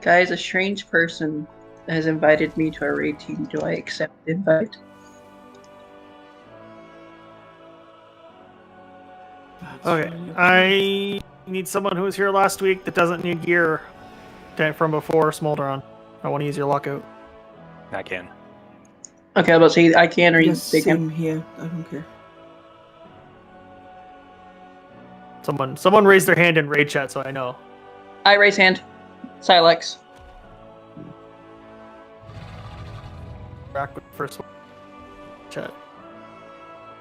Guys, a strange person has invited me to a raid team. Do I accept the invite? Okay, I need someone who was here last week that doesn't need gear from before Smolderon. I want to use your lockout. I can. Okay, I was about to say I can or you Yes, they can. same here. I don't care. Someone raised their hand in raid chat, so I know. I raise hand. Silex. Back with the first one. Chat.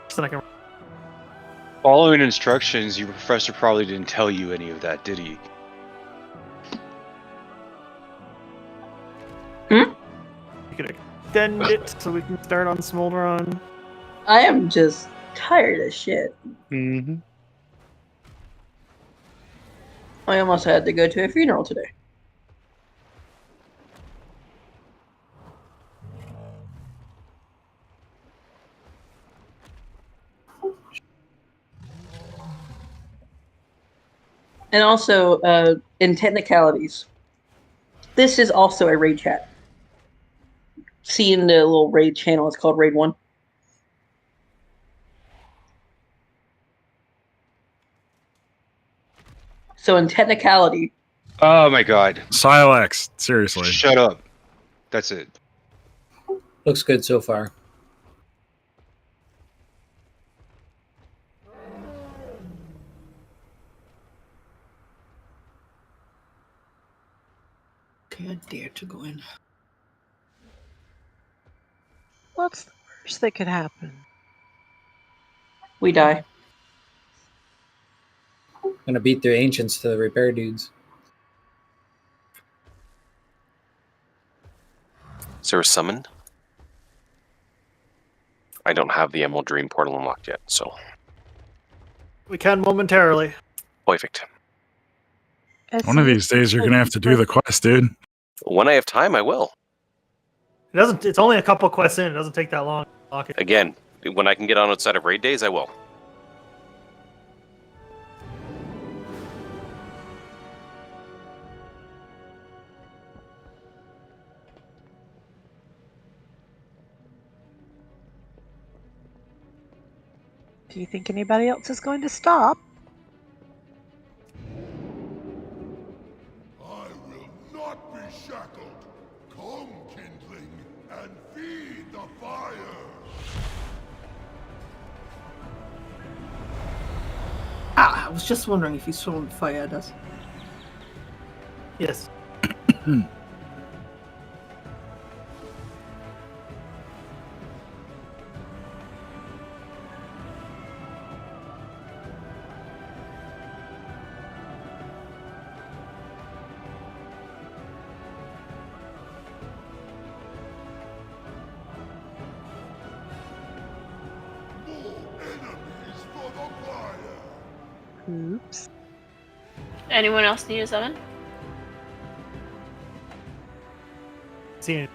So I can. Following instructions, your professor probably didn't tell you any of that, did he? Hmm? We could extend it so we can start on Smolderon. I am just tired as shit. Mm-hmm. I almost had to go to a funeral today. And also, in technicalities, this is also a raid chat. See in the little raid channel, it's called Raid 1. So in technicality... Oh my god. Silex, seriously. Shut up. That's it. Looks good so far. Okay, I dare to go in. What's the worst that could happen? We die. Gonna beat the ancients to the repair dudes. Is there a summon? I don't have the Emerald Dream portal unlocked yet, so. We can momentarily. Perfect. One of these days you're gonna have to do the quest, dude. When I have time, I will. It's only a couple quests in. It doesn't take that long. Again, when I can get on outside of raid days, I will. Do you think anybody else is going to stop? I will not be shackled. Come, kindling, and feed the fire. Ah, I was just wondering if you saw the fire at us. Yes. Oops. Anyone else need a summon? See it.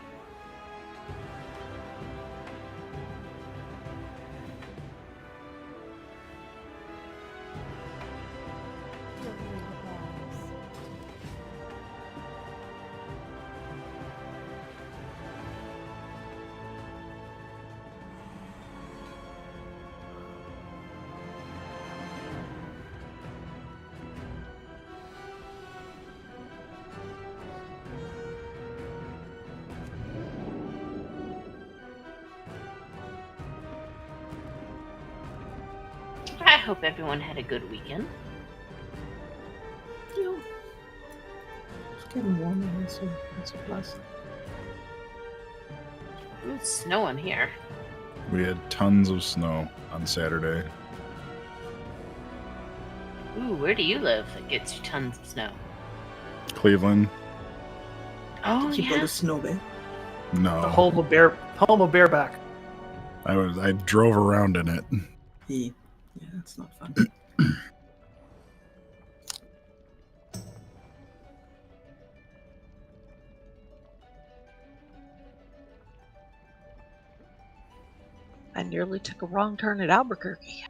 I hope everyone had a good weekend. Yeah. It's getting warmer here, so it's a plus. Ooh, it's snowing here. We had tons of snow on Saturday. Ooh, where do you live that gets you tons of snow? Cleveland. Oh, Keep yeah. the snow bear. No. The home of bareback. I drove around in it. Yeah, that's not fun. I nearly took a wrong turn at Albuquerque.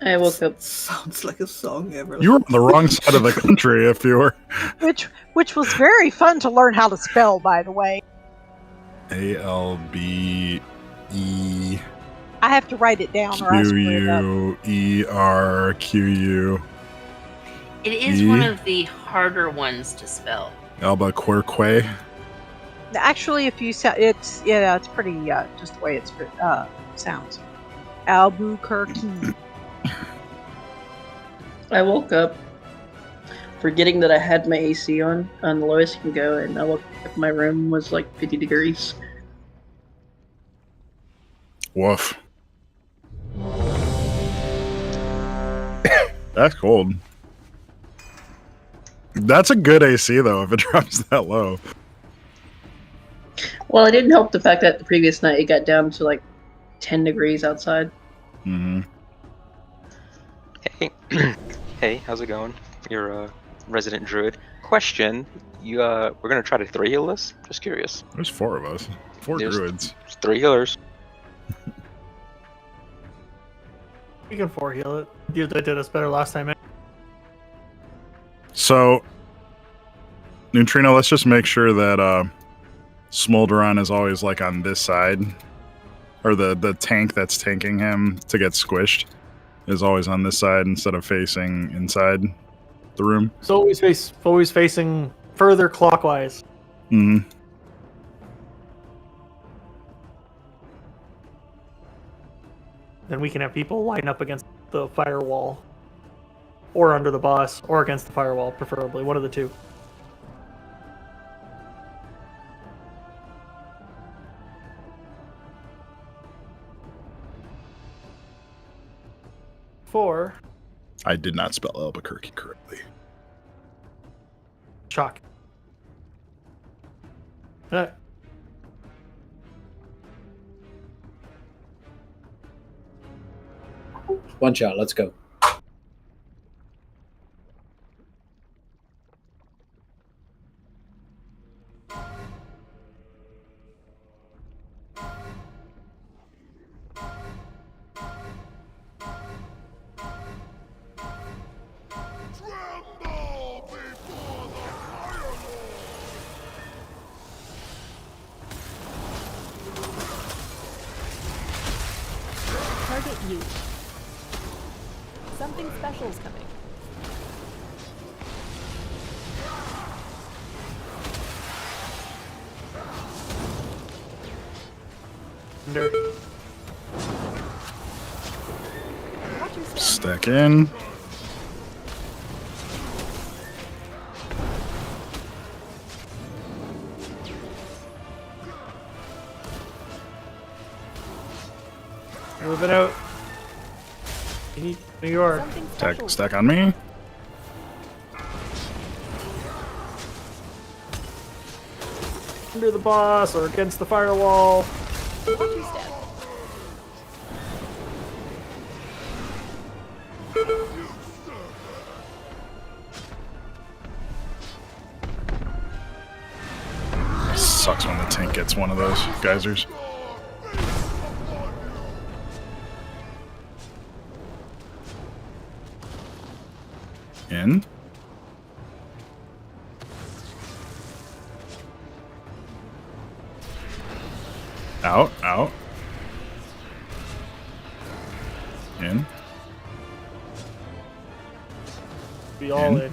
I woke up. Sounds like a song ever. You were on the wrong side of the country if you were. Which was very fun to learn how to spell, by the way. ALBE. I have to write it down or I screw it up. QUERQU. It is one of the harder ones to spell. Albuquerque. Actually, if you it's pretty just the way it sounds. Albuquerque. I woke up forgetting that I had my AC on the lowest you can go, and I woke up, my room was like 50 degrees. Woof. That's cold. That's a good AC though if it drops that low. Well, it didn't help the fact that the previous night it got down to like 10 degrees outside. Mm-hmm. Hey, hey, how's it going? You're a resident druid. Question: we're gonna try to 3 heal this? Just curious. There's 4 of us. 4 druids. There's 3 healers. We can 4 heal it. You did us better last time. So, Neutrino, let's just make sure that Smolderon is always like on this side, or the tank that's tanking him to get squished is always on this side instead of facing inside the room. So always facing further clockwise. Mm-hmm. Then we can have people line up against the firewall, or under the boss, or against the firewall, preferably one of the two. Four. I did not spell Albuquerque correctly. Shock. One shot, let's go. Tremble before the Fire Lord! Target you. Something special's coming. Stack in. Moving out. New York. Stack on me. Under the boss or against the firewall. Watch your step. Sucks when the tank gets one of those geysers. In. Out, out. In. Be all in.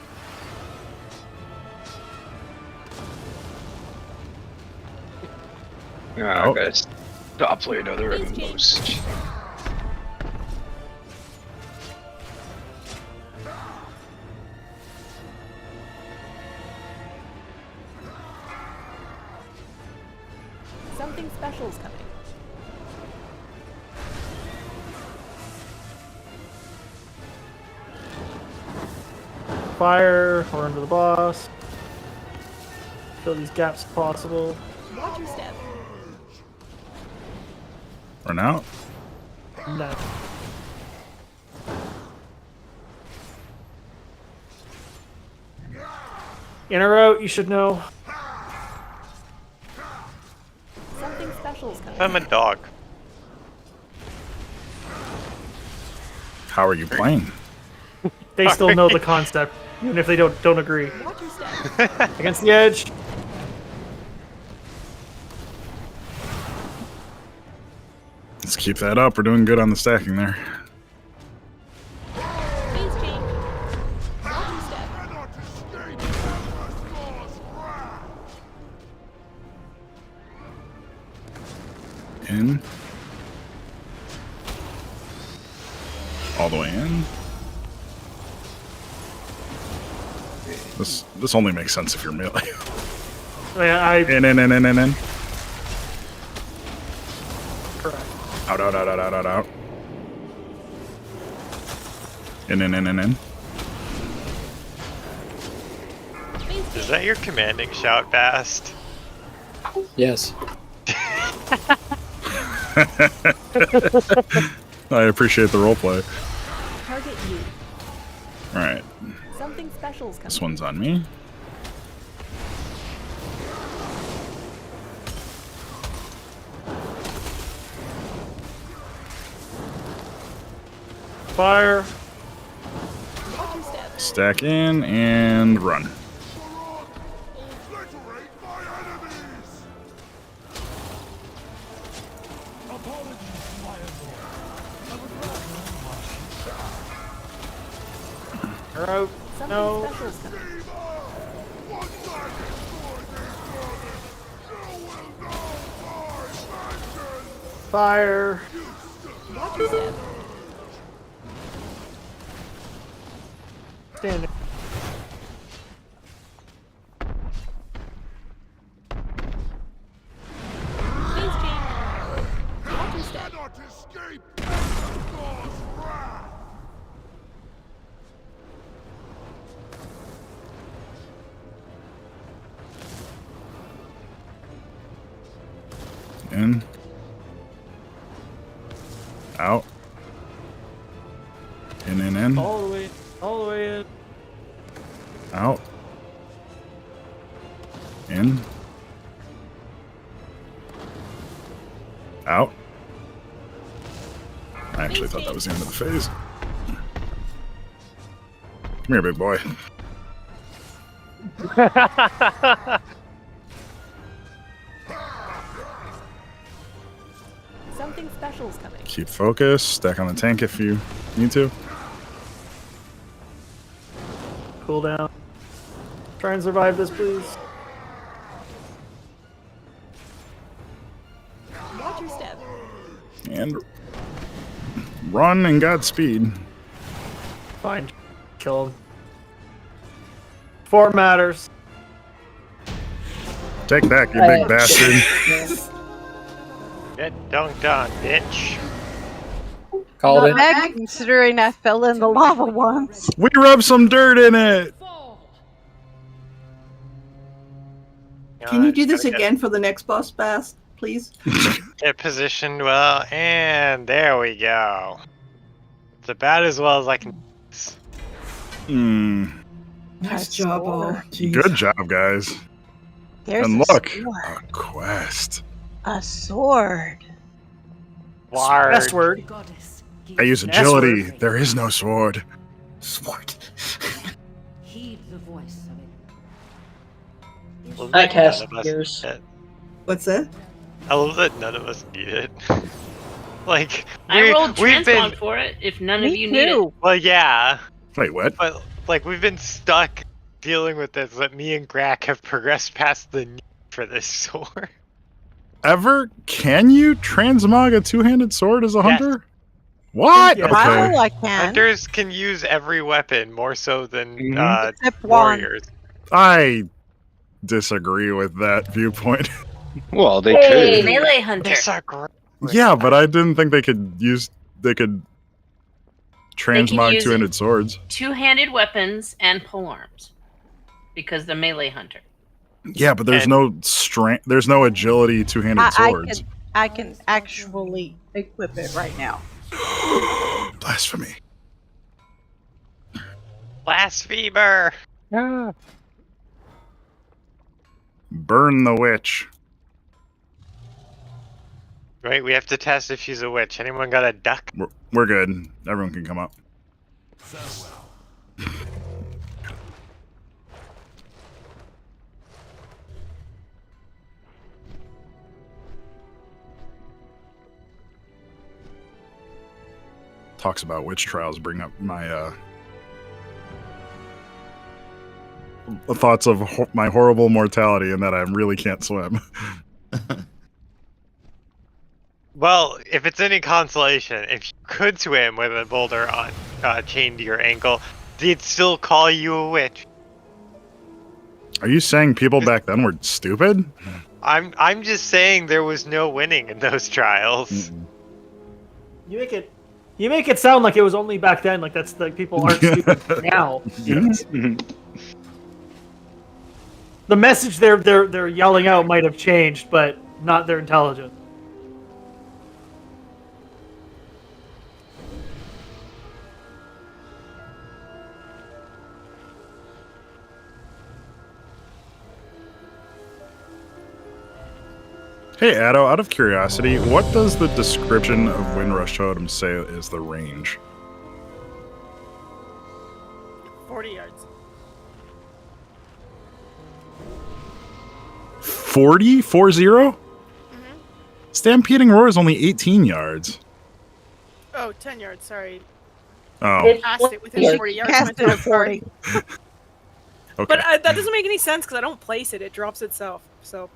I gotta stop playing other MMOs. Something special's coming. Fire or under the boss. Fill these gaps if possible. Watch your step. Run out. No. In or out, you should know. Something special's coming. I'm a dog. How are you playing? They still know the concept, even if they don't agree. Watch your step. Against the edge. Let's keep that up. We're doing good on the stacking there. Phase change. Watch your step. Cannot escape Emperor's wrath. In. All the way in. This only makes sense if you're melee. In. Correct. Out. In. Phase Is that your commanding shout, Bast? Yes. I appreciate the roleplay. target you. Alright, Something special's coming. this one's on me. Fire. Watch your step. Stack in and run. Obliterate my enemies. Apologies, my You're out. Something No. special's coming. Once I destroy this planet, you will know my vengeance. Fire. Watch your step. Stand. Phase change. Watch your step. Cannot escape Emperor's wrath. In. Out. In. All the way in. Out. In. Out. I actually thought that was the end of the phase. Come here, big boy. Something special's coming. Keep focus. Stack on the tank if you need to. Cool down. Try and survive this, please. Watch your step. And run and Godspeed. Fine. Kill him. 4 matters. Take that, you big bastard. Get dunked on, bitch. Called it. Bad considering I fell in the lava once. We rubbed some dirt in it. Can you do this Again for the next boss bass, please. Get positioned well, and there we go. It's about as well as I can. Nice job, all. Good job, guys. There's And a look, sword. a quest. A sword. Ward. Best word. I use Yes, agility. word. There is no sword. Sword. Heed the voice of it. Well, I none cast of us gears. need it. What's that? I love that none of us need it. Like I rolled we've transmog been. for it if none Me of you need it. too. Well, yeah, Wait, what? but like we've been stuck dealing with this. That me and Grak have progressed past the need for this sword. Ever can you transmog a two-handed sword as a Yes. hunter? What? Yeah. Okay. Well, I can. Hunters can use every weapon more so than Except one. warriors. I disagree with that viewpoint. Well, they Hey, could. melee hunter. These are great. Yeah, but I didn't think they could transmog use two-handed swords. Two-handed weapons and polearms. Because the melee hunter. Yeah, but there's And- no strength. There's no agility two-handed swords. I can actually equip it right now. Blasphemy. Blasphemer. Burn the witch. Right, we have to test if she's a witch. Anyone got a duck? We're good. Everyone can come up. Farewell. Talks about witch trials bring up my thoughts of my horrible mortality and that I really can't swim. Well, if it's any consolation, if you could swim with a boulder on chained to your ankle, they'd still call you a witch. Are you saying people back then were stupid? I'm just saying there was no winning in those trials. You make it sound like it was only back then. Like that's like people aren't stupid now. Yes. The message they're yelling out might have changed, but not their intelligence. Hey, Addo, out of curiosity, what does the description of Windrush Totem say is the range? 40 yards. 40? 40? Stampeding Roar is only 18 yards. Oh, 10 yards, sorry. Oh. I cast it within 40 yards. Cast it at 40. Okay. But that doesn't make any sense because I don't place it. It drops itself. So.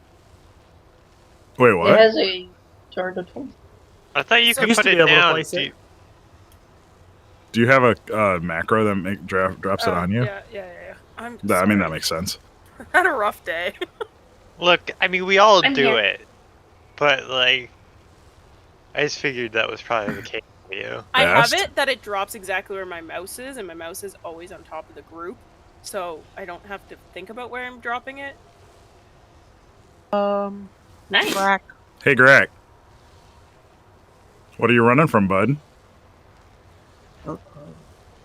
Wait, what? It has a charge of 20. I thought you So could used put to it be able to down. place it. Do you have a macro that drops it on you? Yeah. I mean, that makes sense. had a rough day. Look, I mean, we all I'm do here. it, but like, I just figured that was probably the case for you. I have it that it drops exactly where my mouse is, and my mouse is always on top of the group, so I don't have to think about where I'm dropping it. Nice. Grack. Hey, Greg. What are you running from, bud?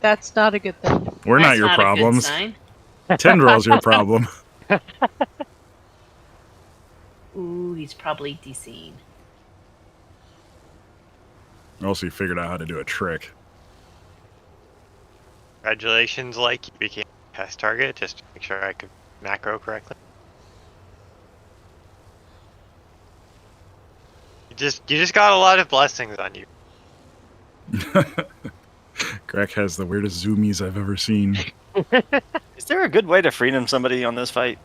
That's not a good thing. We're not That's your not a good problems. sign. Tendrill's your problem. Ooh, he's probably deseen. Also, you figured out how to do a trick. Congratulations, like you became a test target. Just to make sure I could macro correctly. You just got a lot of blessings on you. Greg has the weirdest zoomies I've ever seen. Is there a good way to freedom somebody on this fight?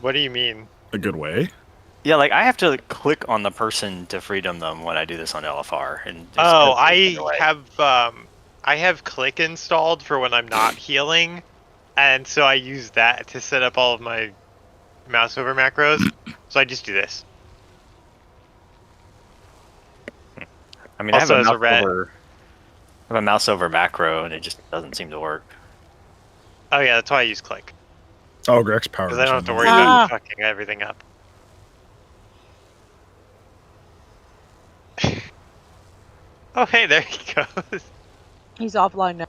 What do you mean? A good way? Yeah, like I have to click on the person to freedom them when I do this on LFR. And just Oh, click it away. I have click installed for when I'm not healing, and so I use that to set up all of my mouse over macros. So I just do this. I mean, I Also, have as a red- a mouse over macro, and it just doesn't seem to work. Oh yeah, that's why I use click. Oh, Greg's power. Because I don't have to machine. worry about fucking everything up. Oh hey, there he goes. He's offline now.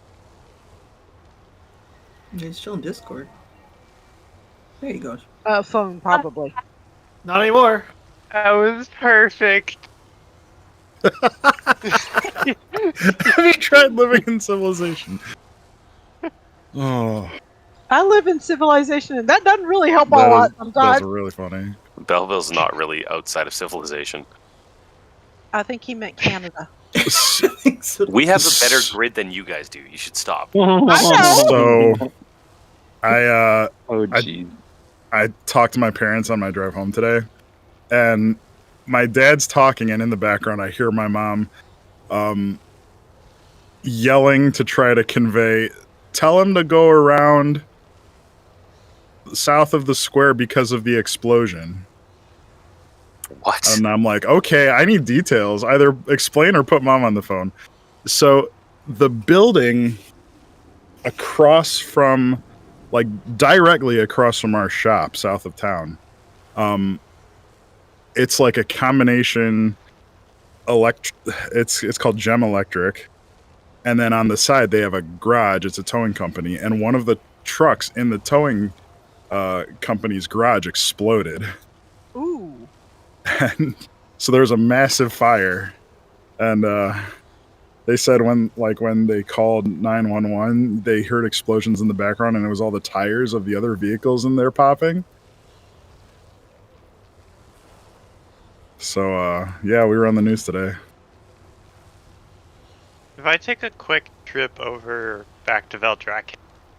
He's still in Discord. There he goes. Phone, probably. Not anymore. That was perfect. Have you tried living in Civilization? Oh, I live in Civilization, and that doesn't really help a lot sometimes. Those are really funny. Belleville's not really outside of civilization. I think he meant Canada. We have a better grid than you guys do. You should stop. So, I geez. I talked to my parents on my drive home today, and my dad's talking, and in the background, I hear my mom yelling to try to convey, tell him to go around south of the square because of the explosion. What? And I'm like, okay, I need details. Either explain or put mom on the phone. So the building across from, like directly across from our shop south of town, it's like a combination it's called Gem Electric. And then on the side they have a garage. It's a towing company. And one of the trucks in the towing company's garage exploded. Ooh. And so there was a massive fire. And They said when they called 911, they heard explosions in the background, and it was all the tires of the other vehicles in there popping. So yeah, we were on the news today. If I take a quick trip over back to Veldrak,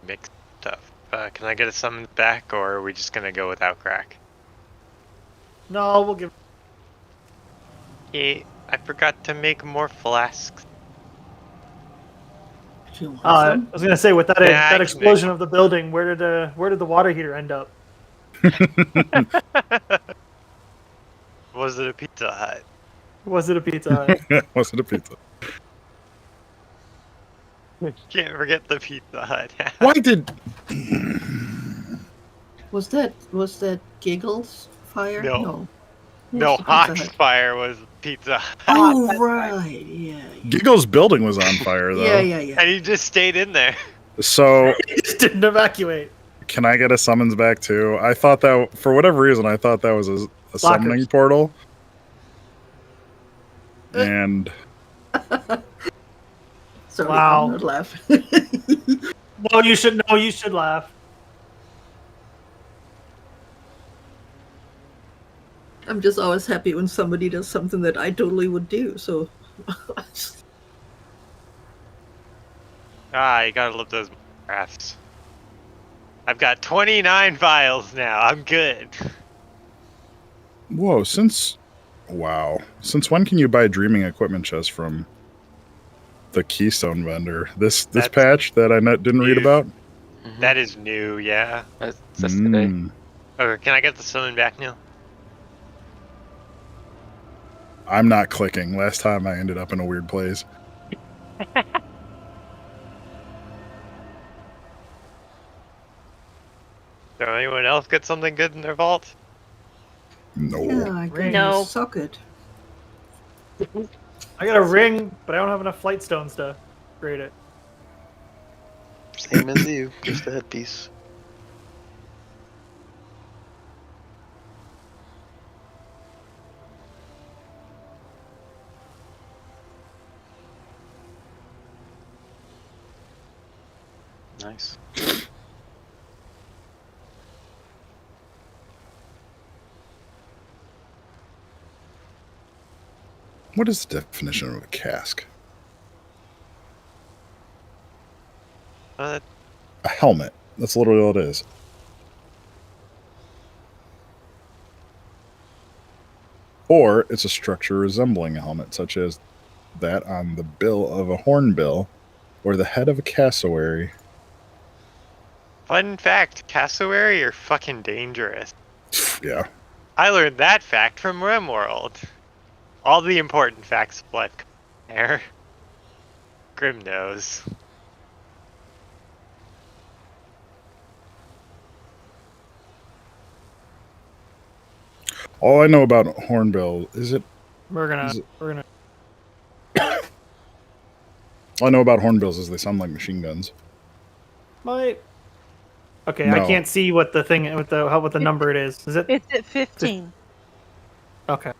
mix stuff, can I get a summons back, or are we just gonna go without crack? No, we'll give. Yeah, I forgot to make more flasks. I was gonna say with that Yeah, I that can explosion of the building, where did the water heater end up? Was it a Pizza Hut? Was it a Pizza Hut? Was it a pizza? Can't forget the Pizza Hut. Why did? Was that Giggles fire? No. It No, was the Pizza Hawk's Hut. fire was Pizza Hut. Oh right, yeah. Giggle's building was on fire though. Yeah. And he just stayed in there. So He just didn't evacuate. can I get a summons back too? I thought that for whatever reason I thought that was a summoning portal. And Sorry, Wow. I'm not laughing. No, you should. No, you should laugh. I'm just always happy when somebody does something that I totally would do. So You gotta love those graphs. I've got 29 files now. I'm good. whoa, since when can you buy dreaming equipment chest from the Keystone vendor? This patch that I didn't read about? That is new, yeah. That's today. Okay, can I get the summon back now? I'm not clicking. Last time I ended up in a weird place. Did anyone else get something good in their vault? No. yeah, I got No. a socket. I got a ring, but I don't have enough flight stones to create it. Same as you, just a headpiece. Nice. What is the definition of a cask? A helmet. That's literally all it is. Or it's a structure resembling a helmet, such as that on the bill of a hornbill or the head of a cassowary. Fun fact, cassowary are fucking dangerous. Yeah. I learned that fact from RimWorld. All the important facts of life come there. Grim knows. All I know about hornbill is it. We're gonna. All I know about hornbills is they sound like machine guns. Might. Okay, No. I can't see what the thing what the number it is. Is it? It's at 15. Okay.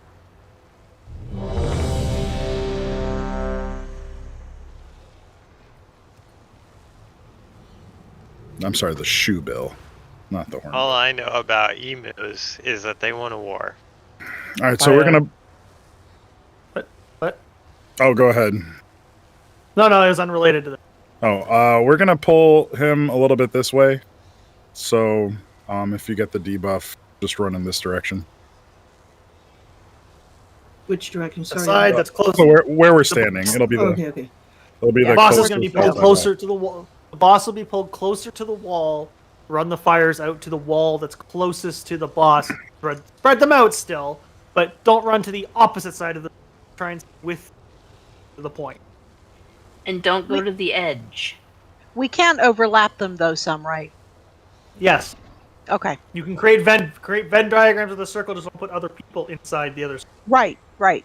I'm sorry, the shoe bill, not the hornbill. All I know about emus is that they want a war. All right, so we're gonna. What? Oh, go ahead. No, it was unrelated to that. Oh, we're gonna pull him a little bit this way. So, if you get the debuff, just run in this direction. Which direction? The Sorry. side that's close. So where we're standing, it'll be the. Okay. It'll be The the boss is closest going to be to pulled the closer to the wall. The boss will be pulled closer to the wall. Run the fires out to the wall that's closest to the boss. Spread them out still, but don't run to the opposite side of the. Try and with the point. And don't go to the edge. We can't overlap them though, some, right? Yes. Okay. You can create Venn diagrams of the circle. Just don't put other people inside the others. Right. The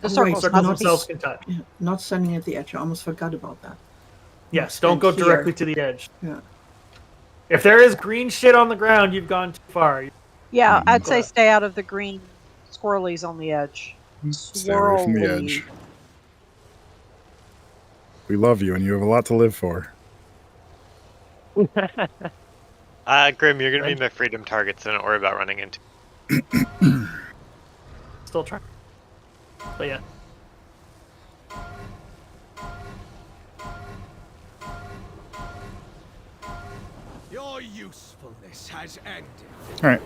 Oh, circles Circles must be themselves can touch. Yeah, not standing at the edge. I almost forgot about that. Yes. Don't go And here. directly to the edge. Yeah. If there is green shit on the ground, you've gone too far. Yeah, I'd say stay out of the green swirlies on the edge. Stay away from the edge. We love you, and you have a lot to live for. Grim, you're gonna be my freedom target, so don't worry about running into. Still trying. But yeah. Your usefulness has ended. All right.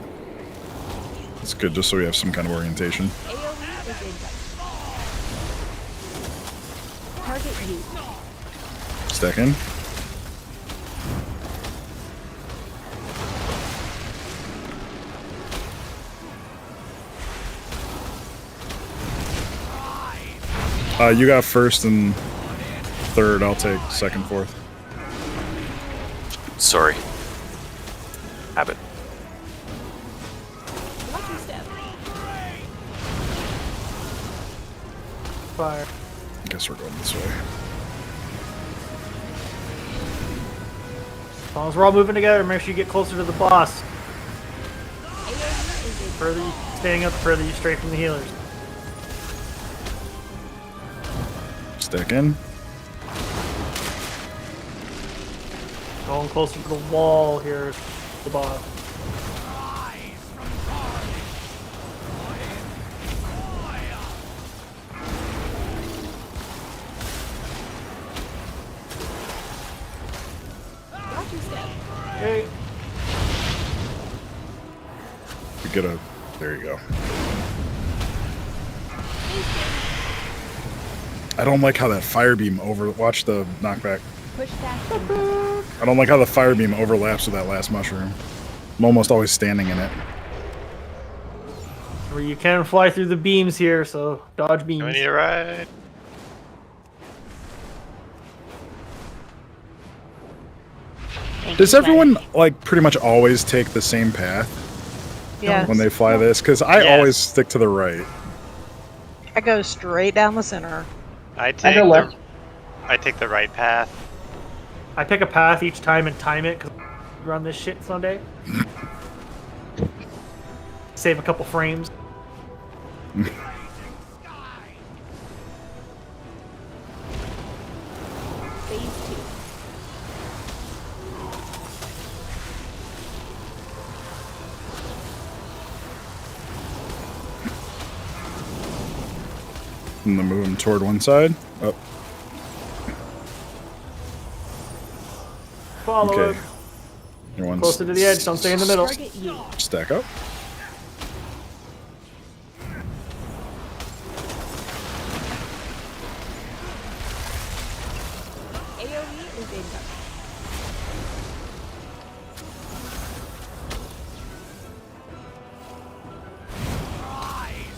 That's good, just so we have some kind of orientation. AoE is in. Target you. Stack in. You got first and third. I'll take second, fourth. Sorry. Habit. Fire. I guess we're going this way. As long as we're all moving together, make sure you get closer to the boss. Further you staying up, further you stray from the healers. Stack in. Going closer to the wall here, the boss. Okay. We get a. There you go. I don't like how that fire beam over. Watch the knockback. Push back. I don't like how the fire beam overlaps with that last mushroom. I'm almost always standing in it. Where you can fly through the beams here, so dodge beams. Do we need a ride? Does everyone like pretty much always take the same path Yes. when they fly this? Because I Yes. always stick to the right. I go straight down the center. I take go left. I take the right path. I pick a path each time and time it, because run this shit someday. Save a couple frames. Phase 2. And then move them toward one side. Oh, Follow okay. it. Everyone's Closer to the edge, don't stay in the middle. Target you. stack up. AoE is in.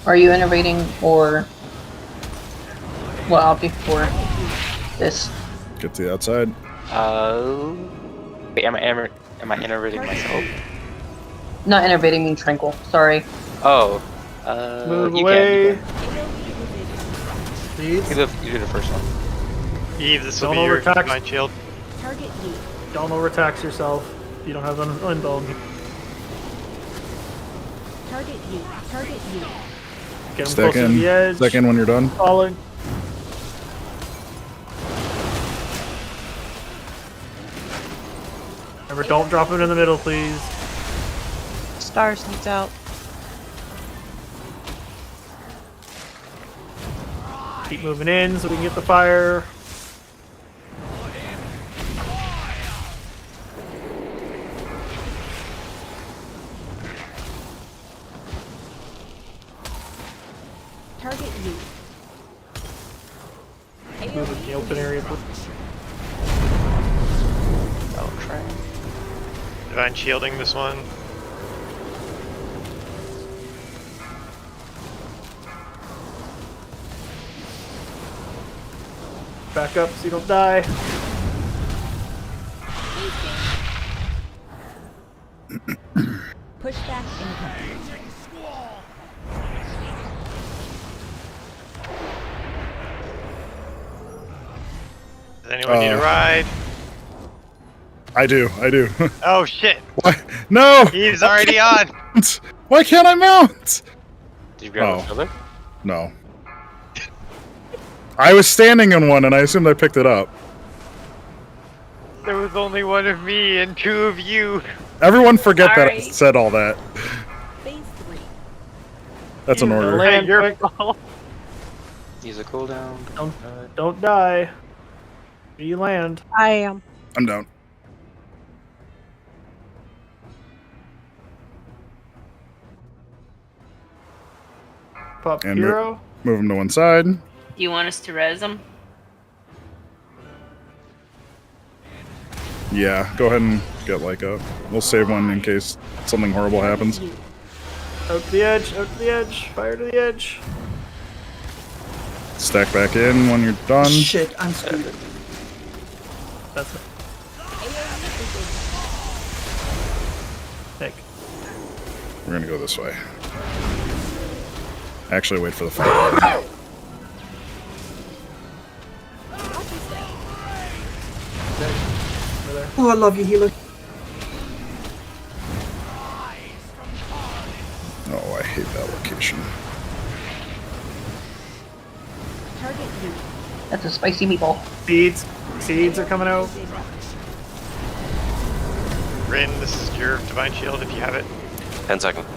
Are you innovating or well before this? Get to the outside. Wait, am I innovating myself? Not innovating, mean tranquil. Sorry. Oh. Move you away. Can. Please. You do the first one. Eve, this will Don't be your overtax. divine shield. Target you. Don't overtax yourself. You don't have unbone. Target you. Target you. Get them Stack closer to in. the edge. Stack in when you're done. Falling. Remember, don't drop it in the middle, please. Stars needs out. Keep moving in so we can get the fire. Target you. Move in the open area. Oh, try. Divine shielding this one. Back up so you don't die. Push back incoming. Does anyone need a ride? I do. Oh shit! Why? No! Eve's already on! Why can't I mount? Did you grab Oh. a pillar? No. I was standing in one, and I assumed I picked it up. There was only one of me and 2 of you. Everyone forget that I Sorry. said all that. Phase 3. That's an order. Land Your quick. fault. Use a cooldown. Don't die. You land. I am. I'm down. Pop And hero. move him to one side. You want us to res them? Yeah, go ahead and get like up. We'll save one in case something horrible happens. Out to the edge. Out to the edge. Fire to the edge. Stack back in when you're done. Shit, I'm screwed. That's it. Nick. We're gonna go this way. Actually, wait for the fire. Oh, I love you, healer. Oh, I hate that location. Target you. That's a spicy meatball. Seeds. Seeds are coming out. Rin, this is your divine shield if you have it. 10 seconds.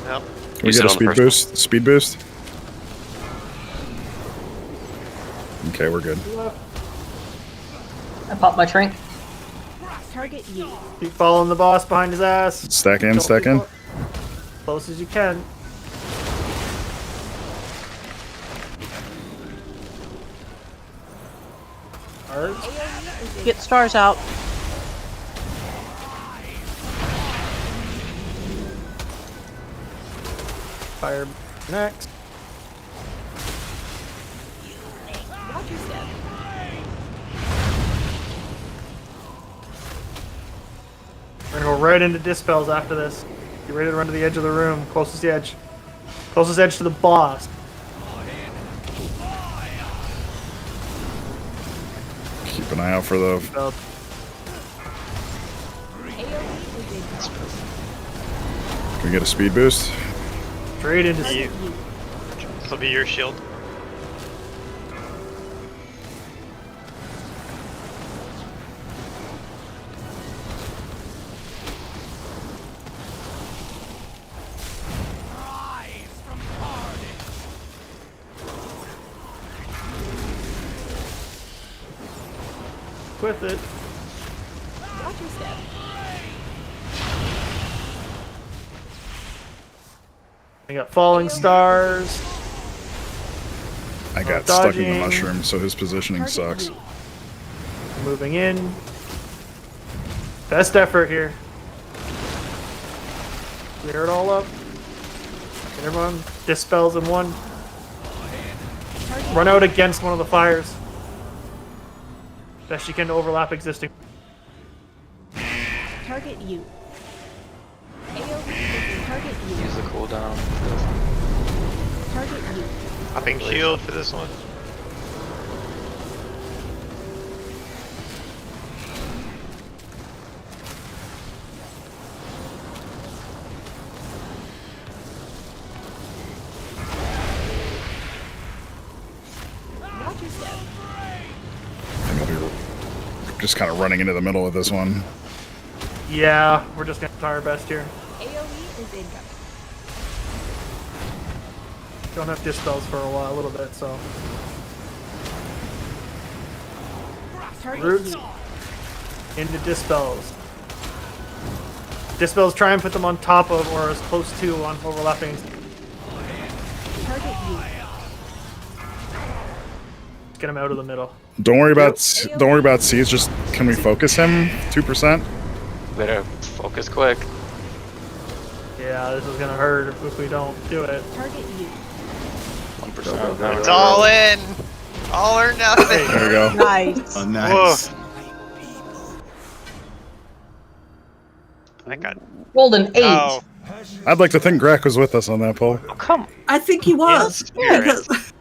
Nope. Can we get a speed boost? Speed boost? Okay, we're good. I popped my shrink. Target you. Keep following the boss behind his ass. Stack in, Don't stack be in. Close as you can. Stars. Get stars out. Fire next. Watch your step. We're gonna go right into dispels after this. Get ready to run to the edge of the room. Closest edge. Closest edge to the boss. Keep an eye out for the. Dispel. Can we get a speed boost? Straight into You. This will be your shield. with it. Watch your step. I got falling stars. I got stuck in the Dodging. mushroom, so his positioning sucks. Moving in. Best effort here. Clear it all up. Get everyone dispels in one. Run out against one of the fires. Best you can to overlap existing. Target you. AoE target you. Use the cooldown. Target you. Popping shield for this one. Watch your step. I think I'll be just kind of running into the middle of this one. Yeah, we're just gonna try our best here. AoE is incoming. Don't have dispels for a while, a little bit, so. Target Roots you. into dispels. Dispels, try and put them on top of or as close to on overlapping. Target you. Get them out of the middle. Don't worry about C's. Just can we focus him? 2%. Better focus quick. Yeah, this is gonna hurt if we don't do it. Target you. 1%. It's all in! All or nothing! There we go. Nice. Oh, nice. Whoa. I got. Rolled an 8. Oh, I'd like to think Greg was with us on that poll. Oh, come. I think he was. Yes, Because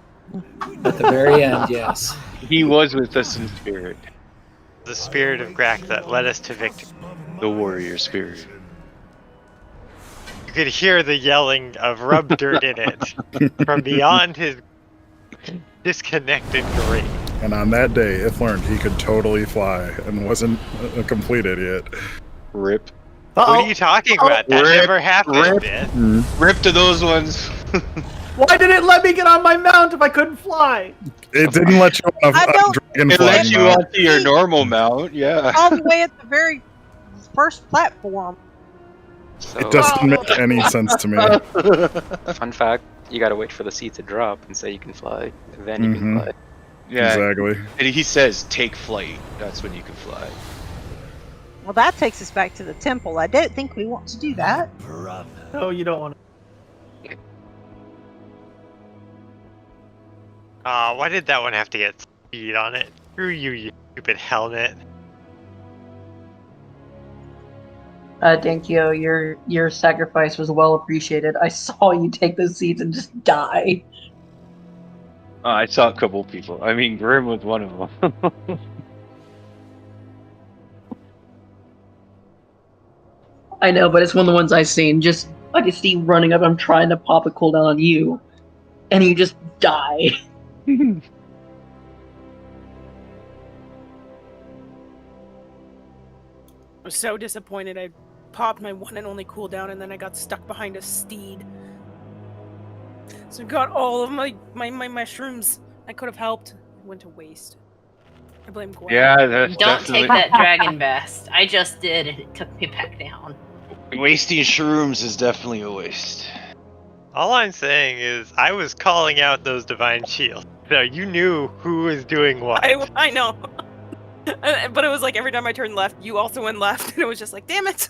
At the very end, yes. He was with us in spirit. the spirit of Grak that led us to victory. The warrior spirit. You could hear the yelling of rub dirt in it from beyond his disconnected great. And on that day, it learned he could totally fly and wasn't a complete idiot. Rip. What are you talking about? That never happened. Rip to those ones. Why did it let me get on my mount if I couldn't fly? It didn't let you on a dragon It let flying you mount. onto your normal mount, yeah. All the way at the very first platform. So, It doesn't make any sense to me. fun fact: you gotta wait for the seat to drop and say you can fly. Then you can fly. Yeah, exactly. And he says, "Take flight." That's when you can fly. Well, that takes us back to the temple. I don't think we want to do that. No, you don't want to. Why did that one have to get speed on it? Screw you, you stupid helmet. Dankyo, your sacrifice was well appreciated. I saw you take those seeds and just die. I saw a couple people. I mean, Grim was one of them. I know, but it's one of the ones I've seen. I just see you running up. I'm trying to pop a cooldown on you, and you just die. I was so disappointed. I popped my one and only cooldown, and then I got stuck behind a steed. So I got all of my mushrooms. I could have helped. It went to waste. I blame Gwen. Yeah, that's Don't definitely... take that dragon vest. I just did, and it took me back down. Wasting shrooms is definitely a waste. All I'm saying is I was calling out those divine shields. So you knew who was doing what. I know. But it was like every time I turned left, you also went left, and it was just like, damn it.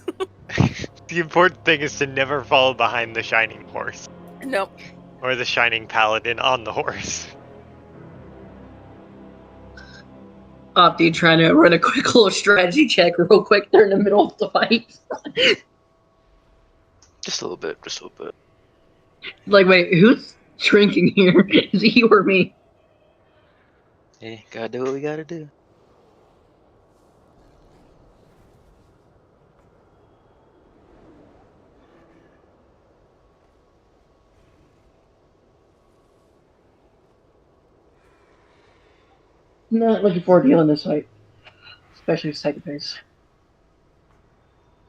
The important thing is to never follow behind the shining horse. Nope. Or the shining paladin on the horse. Opti trying to run a quick little strategy check real quick. They're in the middle of the fight. Just a little bit, just a little bit. Like, wait, who's shrinking here? Is it you or me? Hey, gotta do what we gotta do. Not looking forward to dealing this fight. Especially with second phase.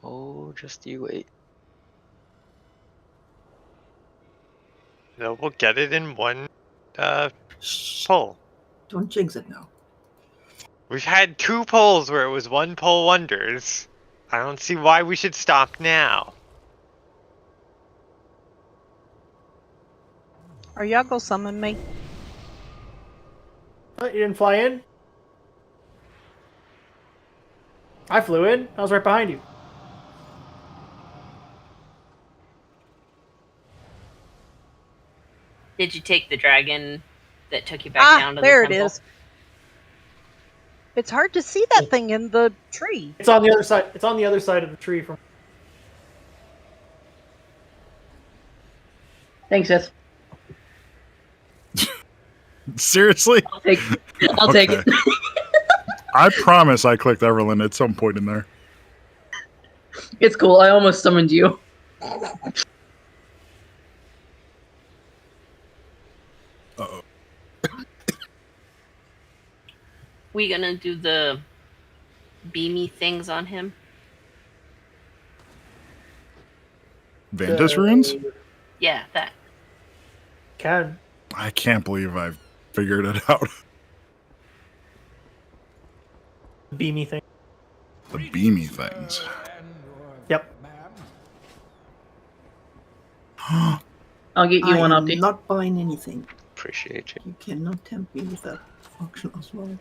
Oh, just you wait. No, we'll get it in one pull. Don't jinx it now. We've had 2 polls where it was 1 pull wonders. I don't see why we should stop now. Are y'all gonna summon me? You didn't fly in? I flew in. I was right behind you. Did you take the dragon that took you back down to there the temple? it is. It's hard to see that thing in the tree. It's on the other side. It's on the other side of the tree from. Thanks, Seth. Seriously? I'll take it. I promise I clicked Everlyn at some point in there. It's cool. I almost summoned you. Uh-oh. We gonna do the beamy things on him? Vantis runes? Yeah, that. Can. I can't believe I've figured it out. Beamy thing. The beamy things. Yep. I'll get you one, I'm Opti. not buying anything. Appreciate you. You cannot tempt me with that functional sword.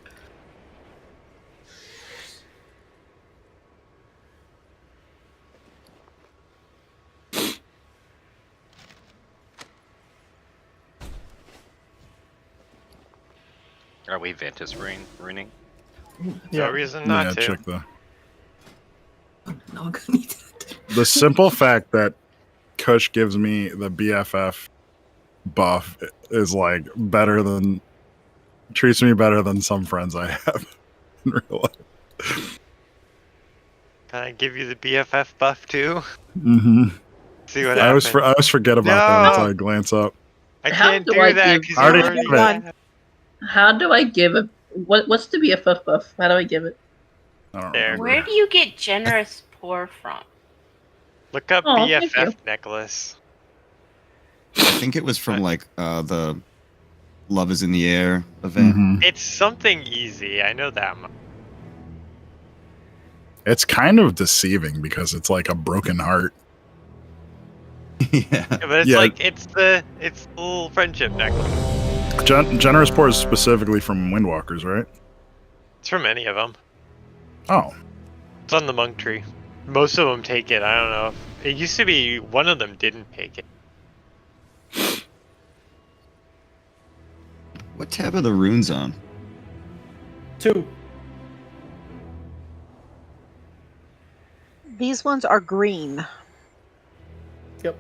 Are we Ventus ruining? No reason not to. Check the. I'm not gonna need that. The simple fact that Kush gives me the BFF buff is like better than, treats me better than some friends I have in real life. Can I give you the BFF buff too? Mm-hmm. See what I happens. always forget about that until I glance up. I can't do that because I already have it. How do I give a what's the BFF buff? How do I give it? I don't There. remember. Where do you get generous pour from? Look up Oh, thank you. BFF necklace. I think it was from like the Love is in the Air event. Mhm. It's something easy. I know that much. It's kind of deceiving because it's like a broken heart. Yeah. But it's Yeah. like it's the little friendship necklace. Generous Pour is specifically from Windwalkers, right? It's from any of them. Oh. It's on the monk tree. Most of them take it. I don't know. It used to be one of them didn't take it. What tab are the runes on? 2. These ones are green. Yep.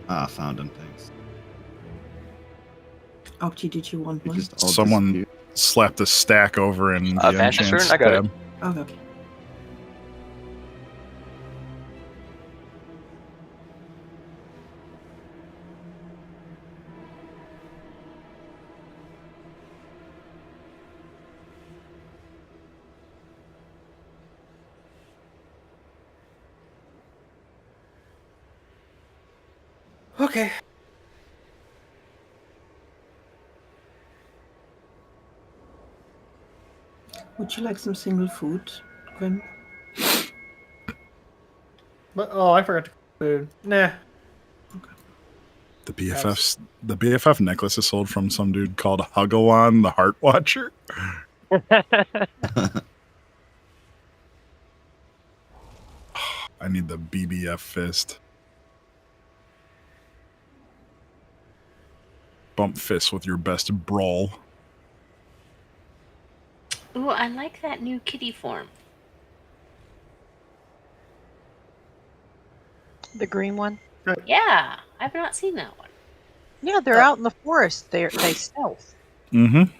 Ah, found them. Thanks. Octi, did you want one? Someone slapped a stack over in the Vanishing enchants Rune? I got it. tab. Oh, okay. Okay. Would you like some single food, Gwen? But, oh, I forgot to food. Nah. The BFF necklace is sold from some dude called Hugalon the Heart Watcher. I need the BBF fist. Bump fist with your best brawl. Ooh, I like that new kitty form. The green one? Yeah, I've not seen that one. Yeah, they're out in the forest. They stealth. Mm-hmm.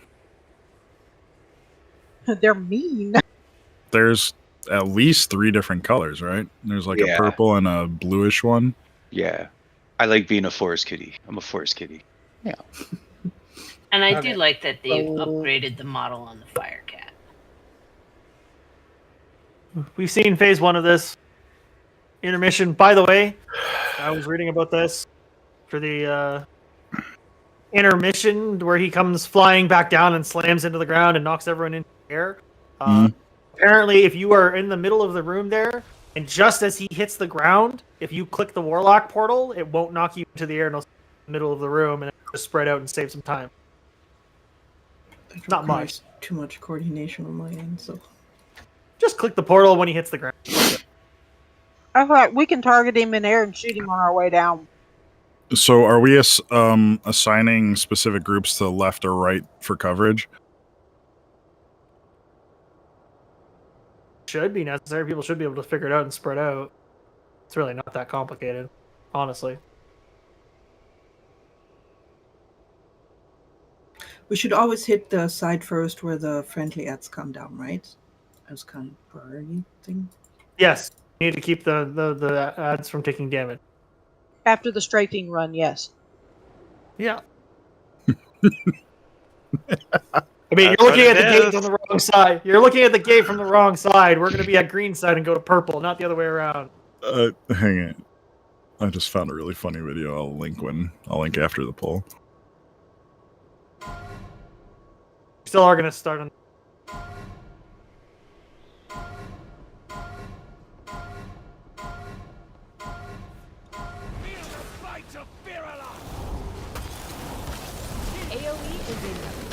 They're mean. There's at least 3 different colors, right? There's like Yeah. a purple and a bluish one. Yeah. I like being a forest kitty. I'm a forest kitty. Yeah. And I Okay. do like that they've So- upgraded the model on the Fire Cat. We've seen phase 1 of this. Intermission. By the way, I was reading about this for the intermission where he comes flying back down and slams into the ground and knocks everyone into the air. Apparently, if you are in the middle of the room there, and just as he hits the ground, if you click the Warlock portal, it won't knock you into the air, and it'll stay in the middle of the room, and it'll just spread out and save some time. That Not requires too much coordination on my end, so. Just click the portal when he hits the ground. I thought we can target him in air and shoot him on our way down. So are we assigning specific groups to left or right for coverage? Should be necessary. People should be able to figure it out and spread out. It's really not that complicated, honestly. We should always hit the side first where the friendly ads come down, right? As kind of priority thing. Yes, you need to keep the ads from taking damage. After the strafing run, yes. Yeah. I mean, you're looking at the gate from the wrong side. You're looking at the gate from the wrong side. We're going to be at green side and go to purple, not the other way around. Hang on. I just found a really funny video. I'll link after the poll. Still are going to start on. AoE is incoming.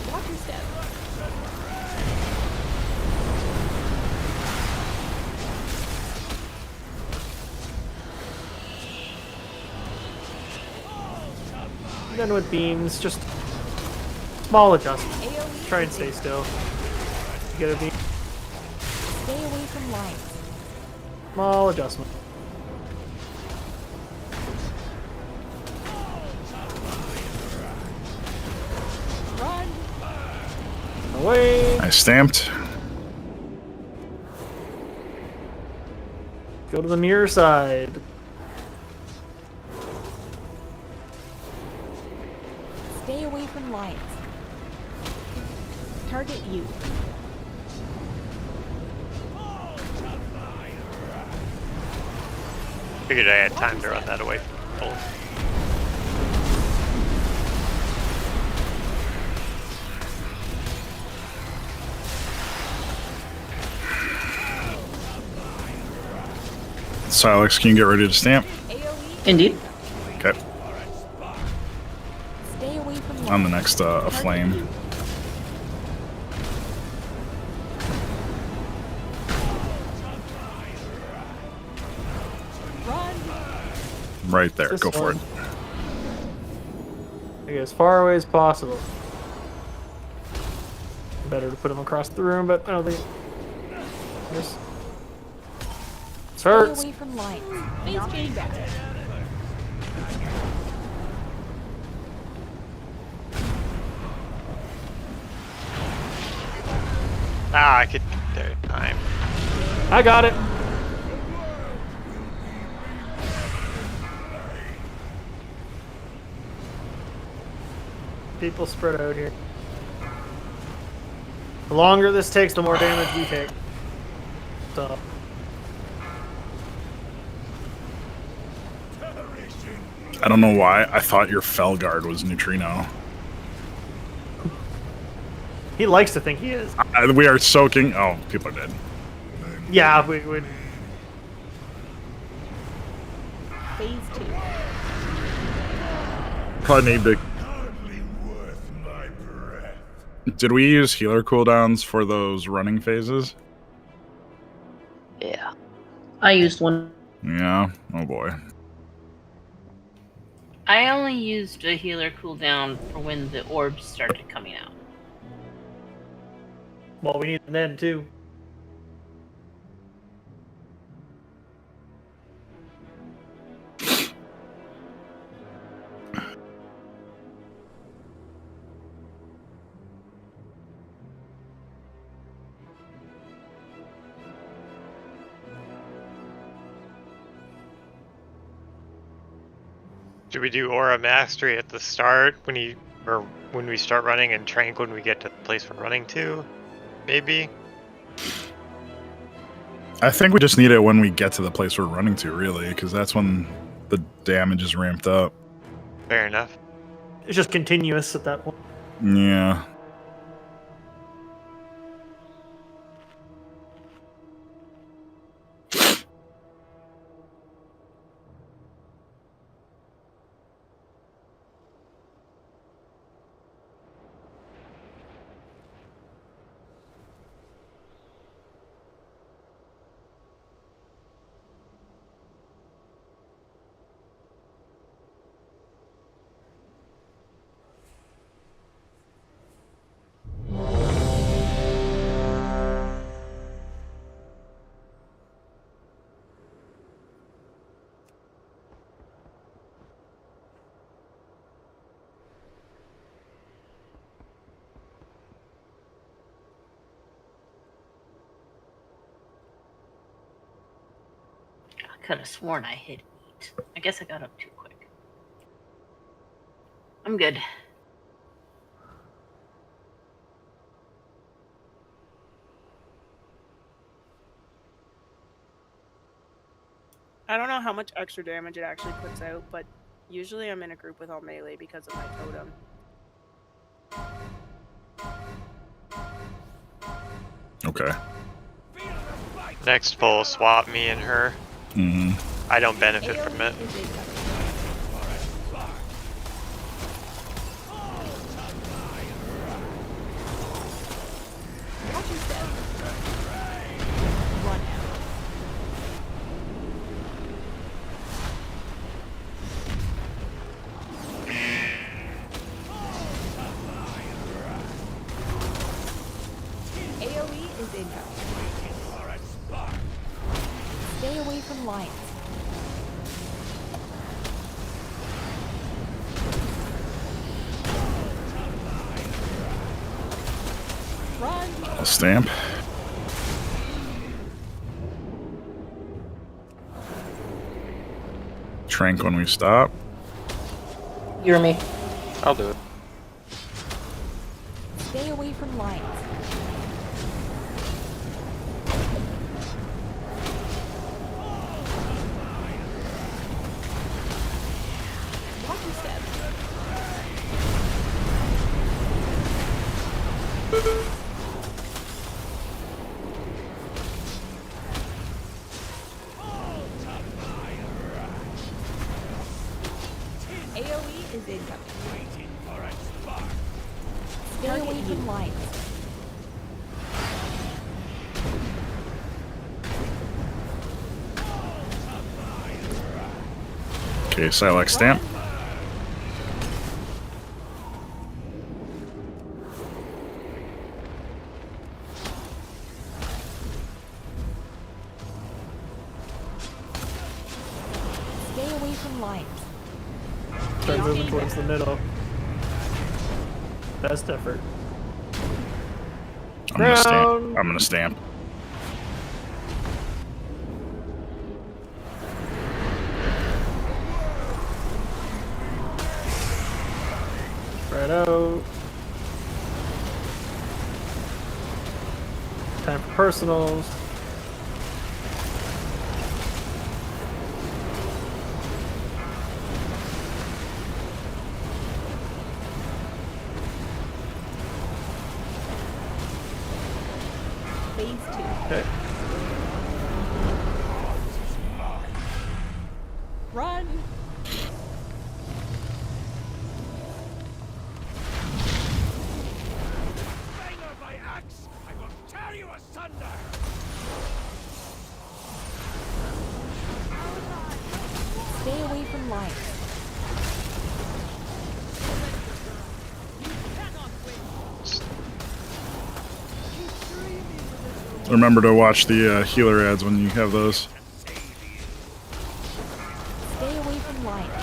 Watch your step. Then with beams, just small adjustment. Try and stay still. You get a beam. Stay away from lines. Small adjustment. Run. Away. I stamped. Go to the mirror side. Stay away from lions. Target you. Figured I had time to run that away from Bull. Silex, can you get ready to stamp? Indeed. Okay. Stay away from lions. On the next flame. Right there. This Go for it. Get as far away as possible. Better to put him across the room, but I don't think. This Stay hurts. away from lions. Phase change back. Ah, I could there time. I got it. People spread out here. The longer this takes, the more damage we take. So. I don't know why. I thought your Felguard was Neutrino. He likes to think he is. We are soaking. Oh, people are dead. Yeah, we would. Phase 2. Probably need to. Did we use healer cooldowns for those running phases? Yeah. I used one. Yeah. Oh boy. I only used a healer cooldown for when the orbs started coming out. Well, we need an end too. Should we do Aura Mastery at the start or when we start running, and Trank when we get to the place we're running to? Maybe. I think we just need it when we get to the place we're running to, really, because that's when the damage is ramped up. Fair enough. It's just continuous at that point. Yeah. I could have sworn I hit 8. I guess I got up too quick. I'm good. I don't know how much extra damage it actually puts out, but usually I'm in a group with all melee because of my totem. Okay. Next pull, swap me and her. Mm-hmm. I don't benefit from it. Watch your step. Run out. AoE is incoming. Stay away from lions. Run. I'll stamp. Trank when we stop. You or me? I'll do it. Stay away from lines. Watch your step. AoE is incoming. Stay away from lines. Okay, Silex stamp. Stay away from lines. Start moving towards the middle. Best effort. I'm gonna stamp. Ground. I'm gonna stamp. Spread out. Time for personals. Phase 2. Okay. Run! Stay away from lines. Remember to watch the healer ads when you have those. Stay away from lines.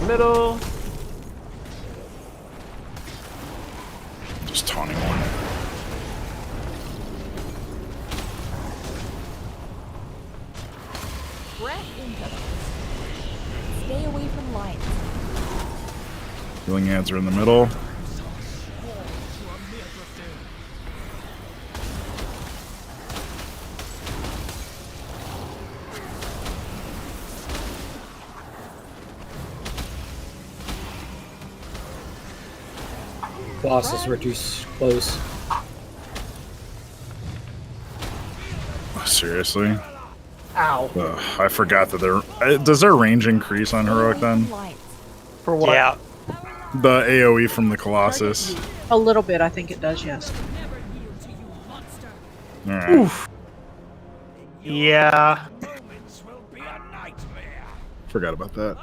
Middle. Just taunting one. Breath incoming. Stay away from lines. Healing ads are in the middle. Colossus were too close. Seriously? Ow. Ugh, I forgot that there. Does their range increase on heroic then? For what? Yeah. The AOE from the Colossus. A little bit, I think it does, yes. Alright. Oof. Yeah. Forgot about that.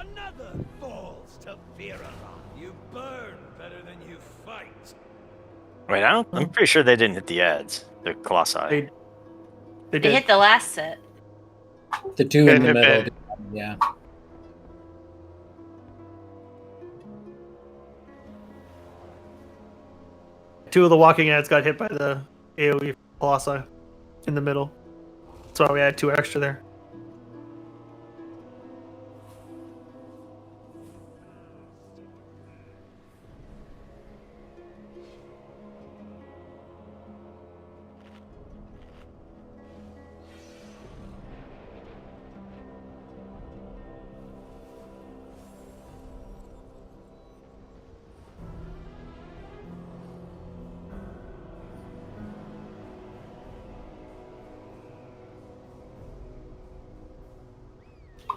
Wait, I'm pretty sure they didn't hit the ads. The Colossi. They They hit the last set. The two in the middle. Yeah. Two of the walking ads got hit by the AoE Colossi in the middle. That's why we had 2 extra there.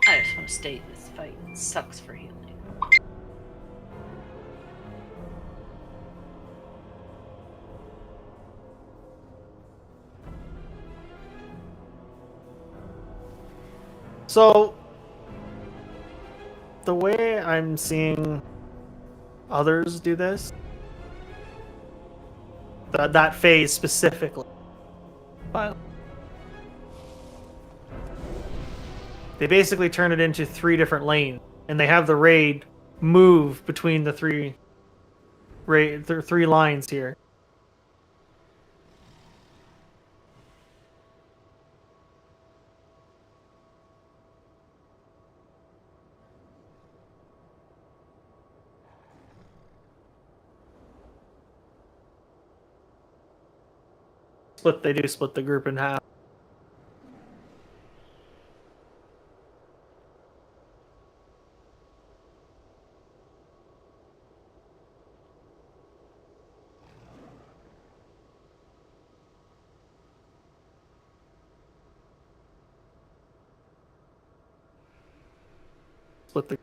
I just want to state this fight sucks for healing. So, the way I'm seeing others do this, that phase specifically, but they basically turn it into 3 different lanes, and they have the raid move between the 3 three lines here. They do split the group in half. Split the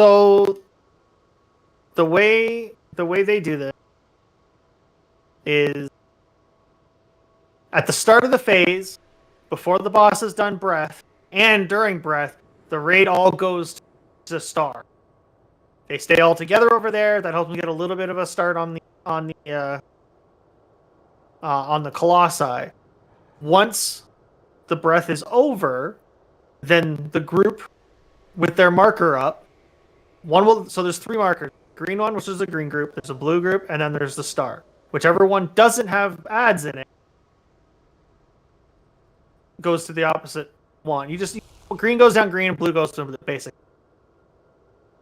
So the way they do this is at the start of the phase, before the boss has done breath, and during breath, the raid all goes to star. They stay all together over there. That helps them get a little bit of a start on the Colossi. Once the breath is over, then the group with their marker up, so there's three markers. Green one, which is the green group, there's a blue group, and then there's the star. Whichever one doesn't have ads in it goes to the opposite one. Green goes down green, and blue goes to the basic.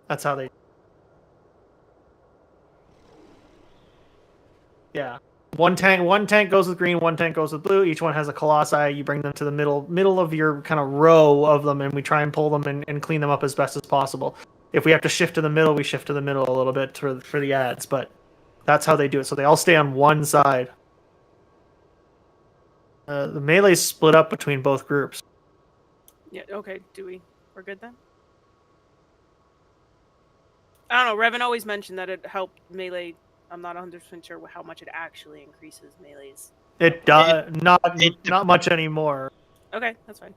That's how they. Yeah. One tank goes with green, one tank goes with blue. Each one has a colossi. You bring them to the middle of your kind of row of them, and we try and pull them and clean them up as best as possible. If we have to shift to the middle, we shift to the middle a little bit for the ads, but that's how they do it. So they all stay on one side. The melee's split up between both groups. Yeah, okay, we're good then? I don't know, Revan always mentioned that it helped melee. I'm not 100% sure how much it actually increases melees. It does not much anymore. Okay, that's fine.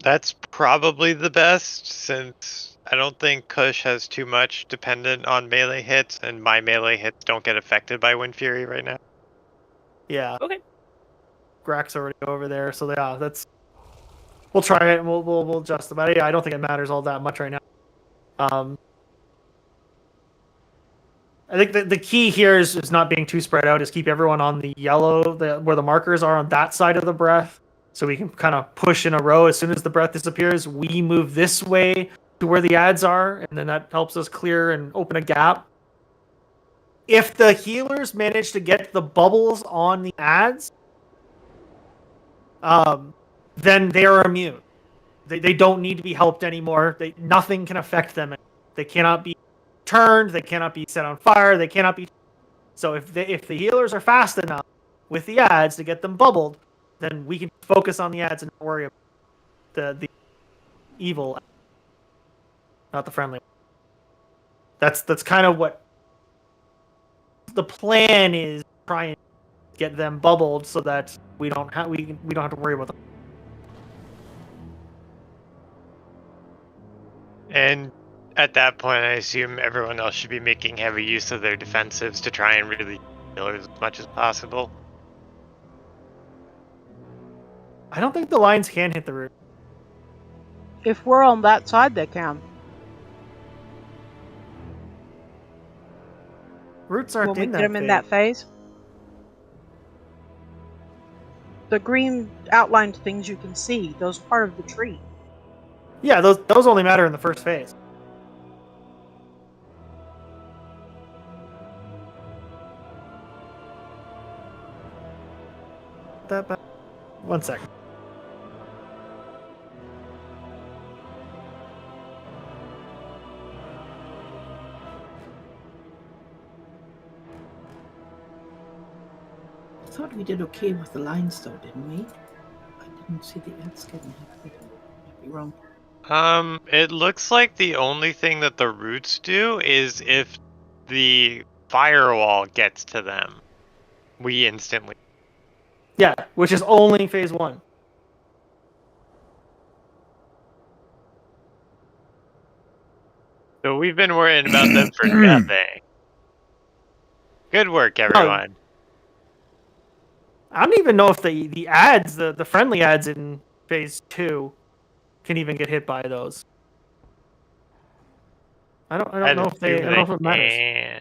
That's probably the best, since I don't think Kush has too much dependent on melee hits, and my melee hits don't get affected by Wind Fury right now. Yeah. Okay. Grak's already over there, so yeah, that's. We'll try it and we'll adjust the meta. Yeah, I don't think it matters all that much right now. I think the key here is not being too spread out. Is keep everyone on the yellow, where the markers are on that side of the breath, so we can kind of push in a row. As soon as the breath disappears, we move this way to where the ads are, and then that helps us clear and open a gap. If the healers manage to get the bubbles on the ads, then they are immune. They don't need to be helped anymore. Nothing can affect them. They cannot be turned. They cannot be set on fire. They cannot be. So if the healers are fast enough with the ads to get them bubbled, then we can focus on the ads and not worry about the evil, not the friendly. That's kind of what the plan is. Try and get them bubbled so that we don't have to worry about them. And at that point, I assume everyone else should be making heavy use of their defensives to try and really kill as much as possible. I don't think the lines can hit the root. If we're on that side, they can. Roots aren't when we in get that them phase. in that phase. The green outlined things you can see, those are part of the tree. Yeah, those only matter in the first phase. That back. 1 second. I thought we did okay with the lines, though, didn't we? I didn't see the ads getting hit. Might be wrong. It looks like the only thing that the roots do is if the firewall gets to them, we instantly. Yeah, which is only phase 1. So we've been worrying about them for nothing. Good work, everyone. I don't even know if the ads, the friendly ads in phase 2 can even get hit by those. I don't know if they. I don't know if it matters. Can.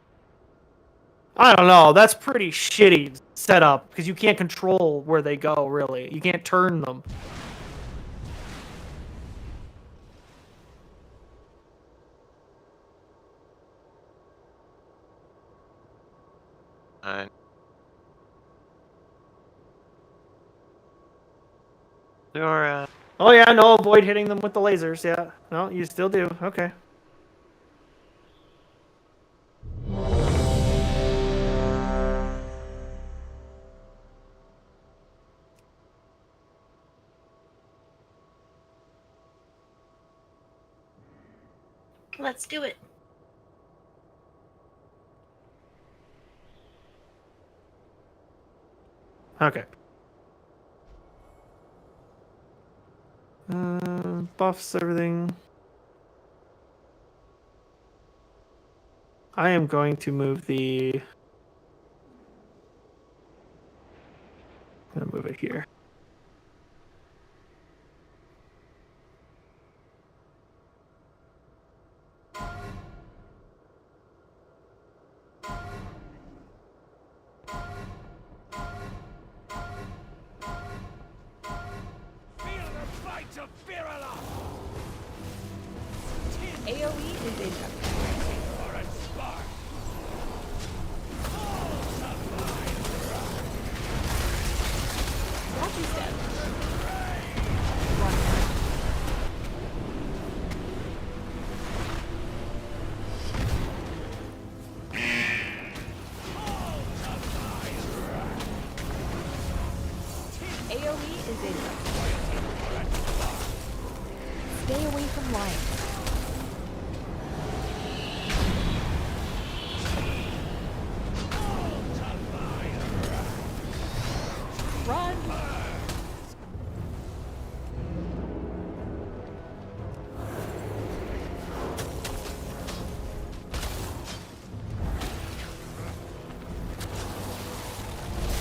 I don't know. That's pretty shitty setup because you can't control where they go. Really, you can't turn them. Dora. Oh yeah, no. Avoid hitting them with the lasers. Yeah. No, you still do. Okay. Let's do it. Okay. Buffs everything. I am going to move the. I'm gonna move it here. AoE is incoming. Watch your step. AoE is incoming. Stay away from lions. Run!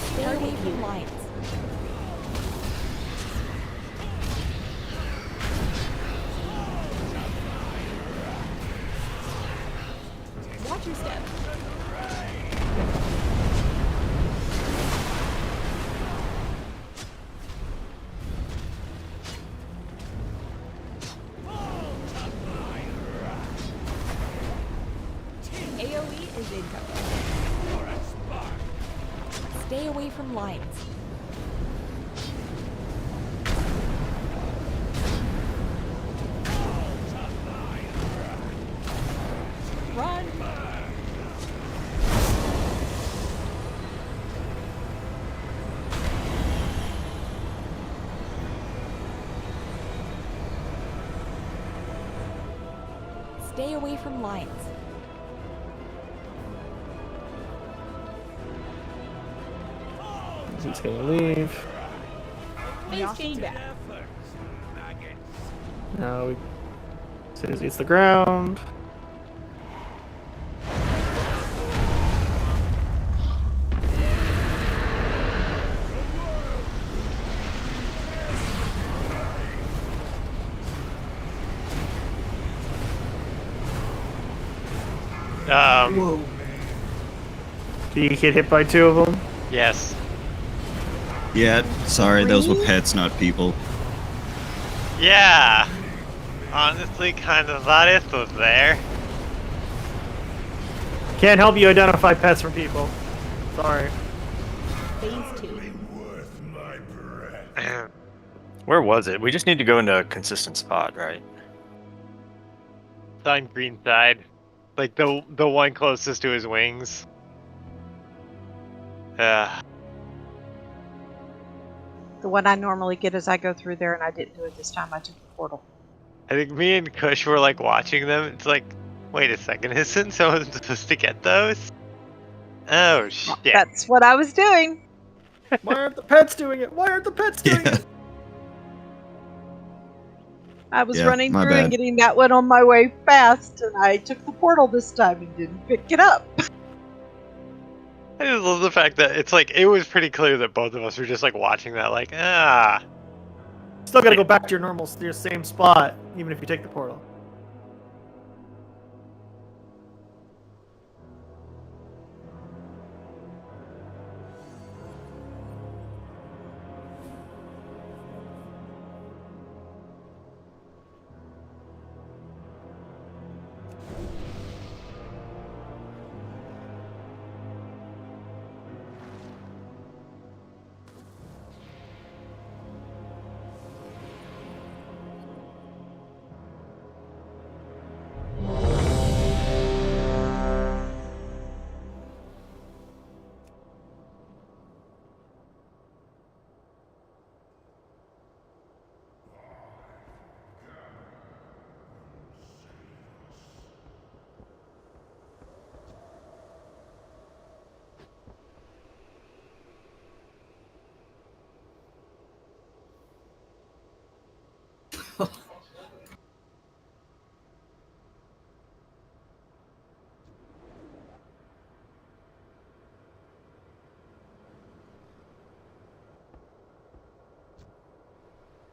Stay away from lions. Watch your step. AoE is incoming. Stay away from lions. Run! Stay away from lions. He's gonna leave. Face feedback. Now we. As soon as he hits the ground. Whoa. Do you get hit by 2 of them? Yes. Yeah, sorry, those were pets, not people. Yeah. Honestly, kind of thought it was there. Can't help you identify pets from people. Sorry. Phase 2. Where was it? We just need to go into a consistent spot, right? It's on green side. Like the one closest to his wings. The one I normally get as I go through there, and I didn't do it this time. I took the portal. I think me and Kush were like watching them. It's like, wait a second, isn't someone supposed to get those? Oh shit! That's what I was doing. Why aren't the pets doing it? Why aren't the pets doing it? I was Yeah, running my through and bad. getting that one on my way fast, and I took the portal this time and didn't pick it up. I just love the fact that it's like it was pretty clear that both of us were just like watching that, like ah. Still gotta go back to your same spot, even if you take the portal.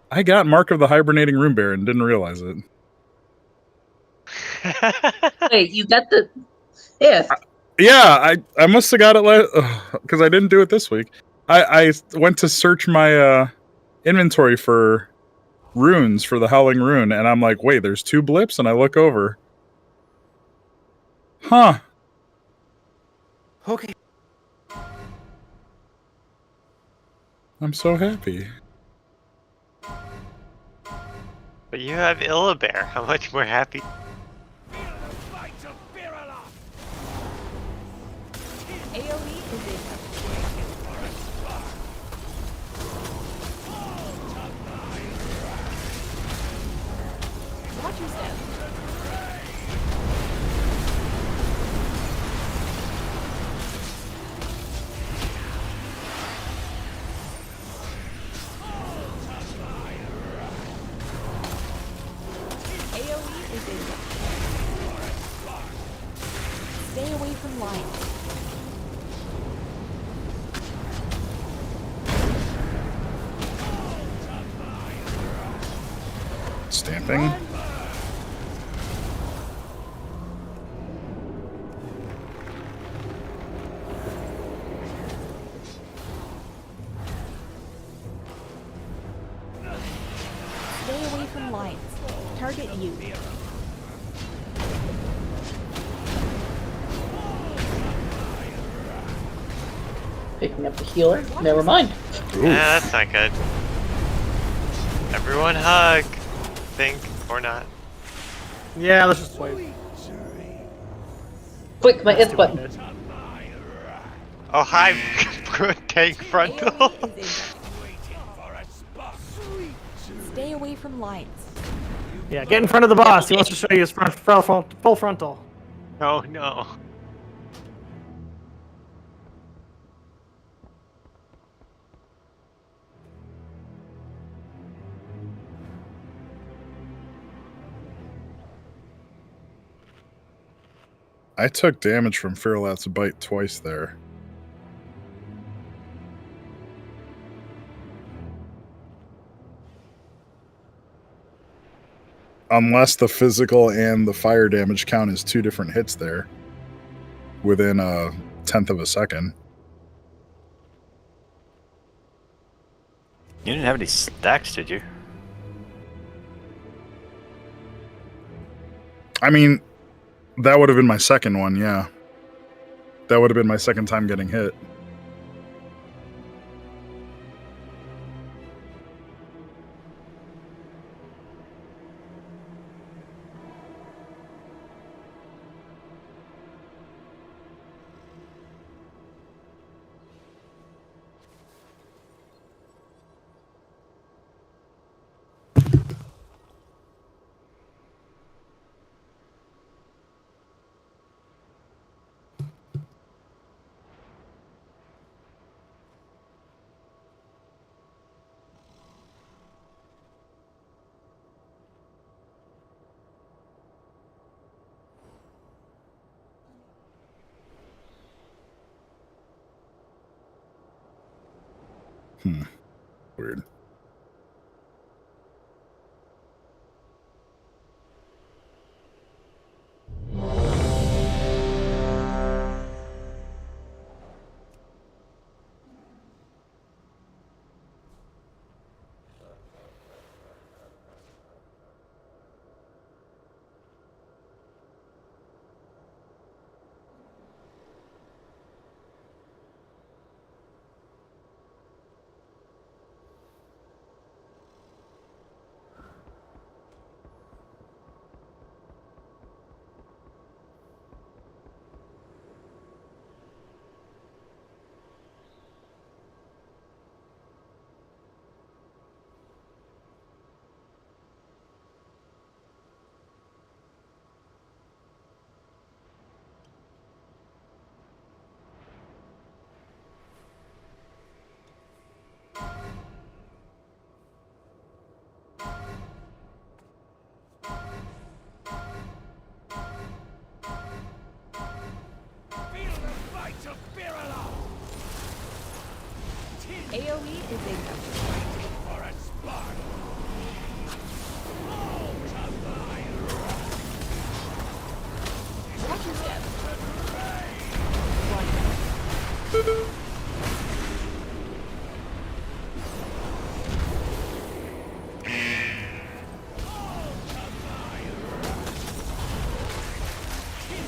I got Mark of the Hibernating Room Bear and didn't realize it. Wait, you got the... Yeah. Yeah, I must have got it because I didn't do it this week. I went to search my inventory for runes for the Howling Rune, and I'm like, wait, there's 2 blips, and I look over. Huh. Okay. I'm so happy. But you have Illabear. How much more happy? AoE is in. Watch your step. AoE is in. Stay away from lines. Stamping. Stay away from lines. Target you. Picking up the healer. Never mind. Yeah, that's not good. Everyone hug. Think or not. Yeah, let's just wait. Quick, my F button. Oh hi, tank frontal. Stay away from lines. Yeah, get in front of the boss. He wants to show you his full frontal. Oh no. I took damage from Ferlat's bite twice there. Unless the physical and the fire damage count as 2 different hits there. Within a 1/10 of a second. You didn't have any stacks, did you? I mean, that would have been my second one, yeah. That would have been my second time getting hit. Weird. AoE is incoming. Watch your step.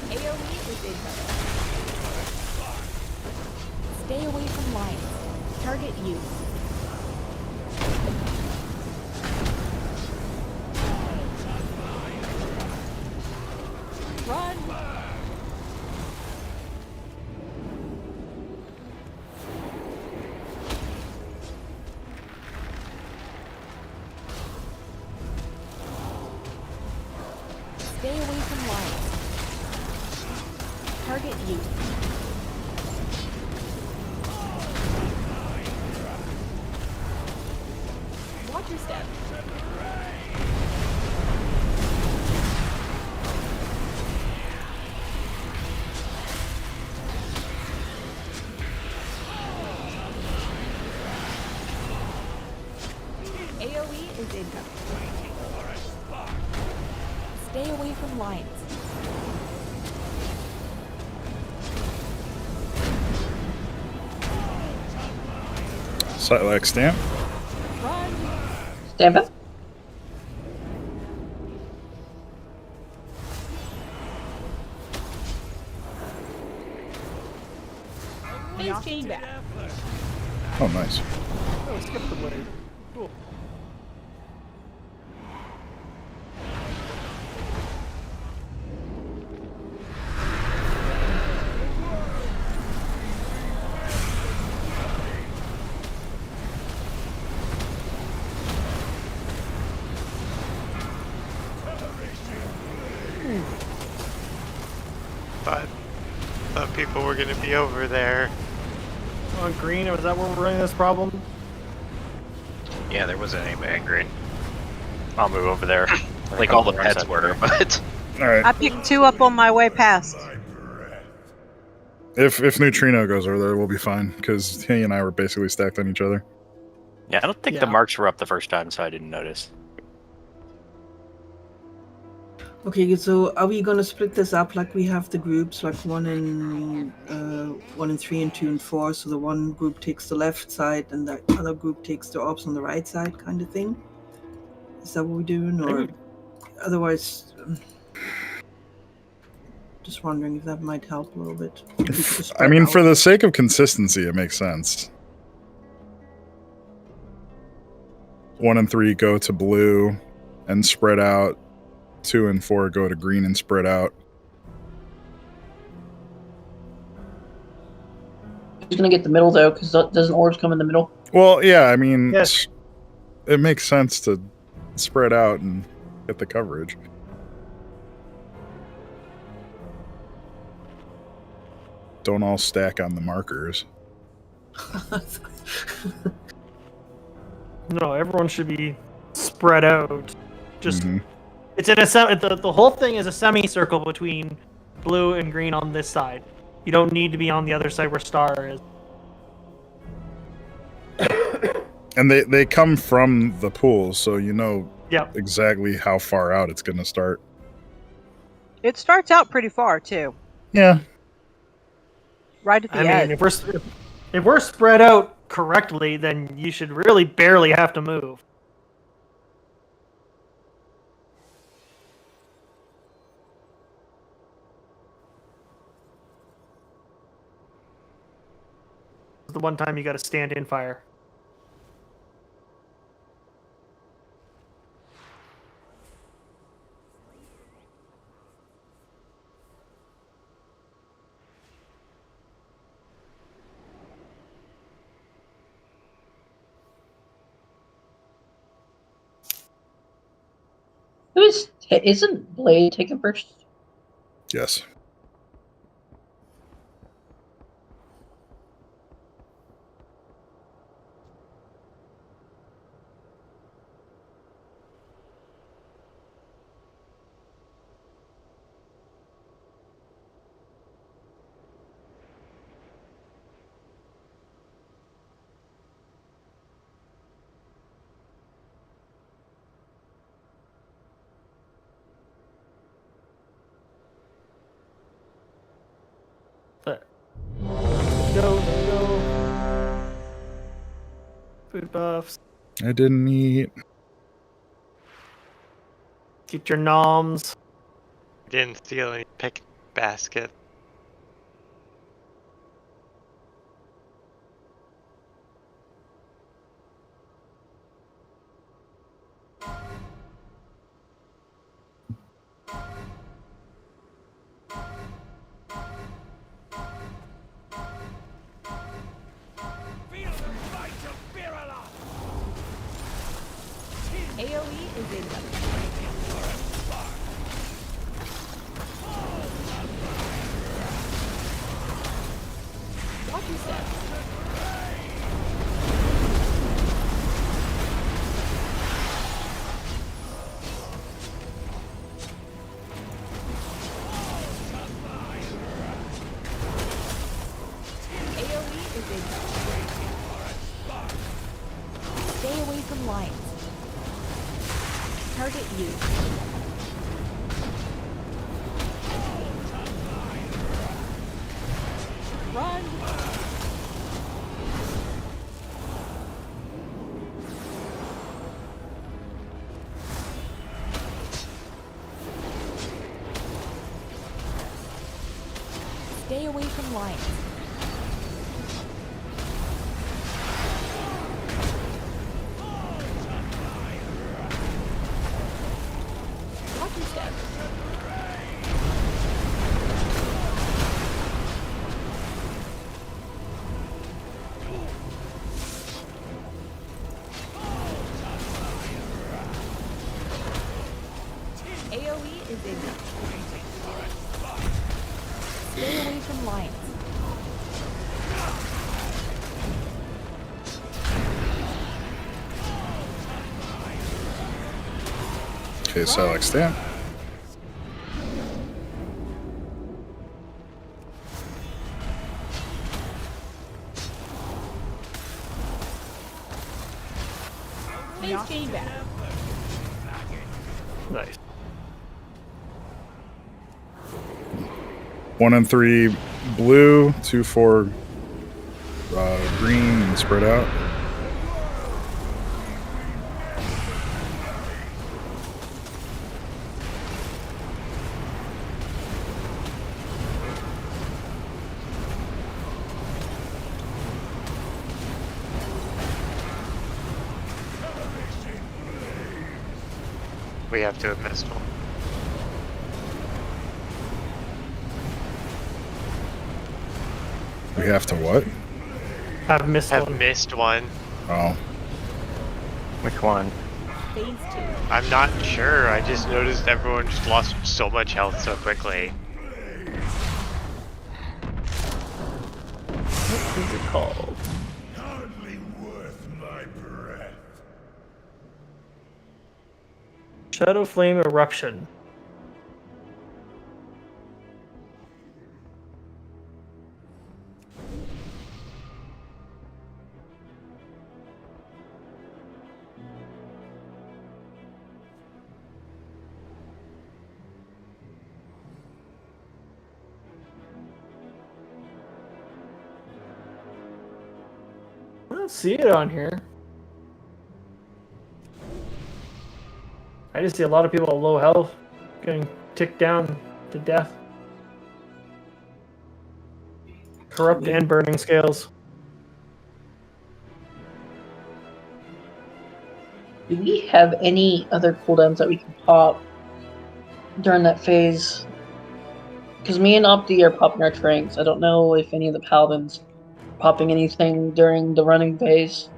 AoE is incoming. Stay away from lions. Target you. Run! Stay away from lions. Target you. Watch your step. AoE is incoming. Stay away from lions. Sight stamp. Run! Stamp it. Phase chain back. Oh, nice. Oh, skip the blade. Cool. Thought people were gonna be over there. On green, is that where we're running this problem? Yeah, there wasn't anybody in green. I'll move over there. Like all the pets were, but All right. I picked 2 up on my way past. If Neutrino goes over there, we'll be fine because he and I were basically stacked on each other. Yeah, I don't think the marks were up the first time, so I didn't notice. Okay, so are we gonna split this up like we have the groups, like 1 and 3 and 2 and 4? So the one group takes the left side and the other group takes the orbs on the right side, kind of thing. Is that what we're doing, or otherwise? Just wondering if that might help a little bit. I mean, for the sake of consistency, it makes sense. 1 and 3 go to blue and spread out. 2 and 4 go to green and spread out. Who's gonna get the middle though? Because doesn't orbs come in the middle? Well, yeah, I mean, Yes. it makes sense to spread out and get the coverage. Don't all stack on the markers. No, everyone should be spread out. Just it's in a the whole thing is a semicircle between blue and green on this side. You don't need to be on the other side where star is. And they come from the pool, so you know Yep. exactly how far out it's going to start. It starts out pretty far too, Yeah. right at the I edge. mean, if we're spread out correctly, then you should really barely have to move. This is the one time you got to stand in fire. Isn't Blade taken first? Yes. Go. Food buffs. I didn't eat. Get your noms. Didn't steal any pick basket. AoE is in them. Watch your step. AoE is in them. Stay away from lines. Target you. Run! Stay away from lines. Watch your step. AoE is in. Stay away from lines. Okay, so like stand. Face chain back. Nice. 1 and 3 blue, 2, 4 green, and spread out. We have to have missed one. We have to what? Have missed Have one. missed one. Oh. Which one? Phase 2. I'm not sure. I just noticed everyone just lost so much health so quickly. What is it called? Hardly worth my breath. Shadow Flame Eruption. don't see it on here. I just see a lot of people at low health getting ticked down to death. Corrupt and burning scales. Do we have any other cooldowns that we can pop during that phase? Because me and Opti are popping our tranks. I don't know if any of the paladins popping anything during the running phase.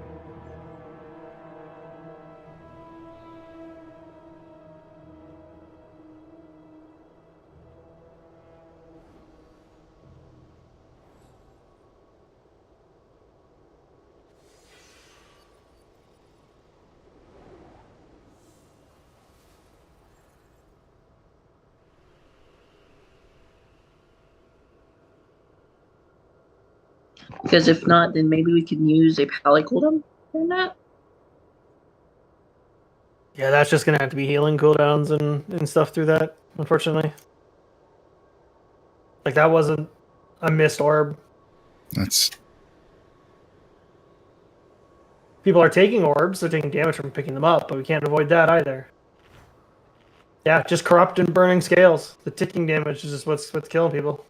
Because if not, then maybe we can use a pally cooldown for that. Yeah, that's just gonna have to be healing cooldowns and stuff through that, unfortunately. Like, that wasn't a missed orb. That's People are taking orbs, they're taking damage from picking them up, but we can't avoid that either. Yeah, just corrupt and burning scales. The ticking damage is just what's killing people.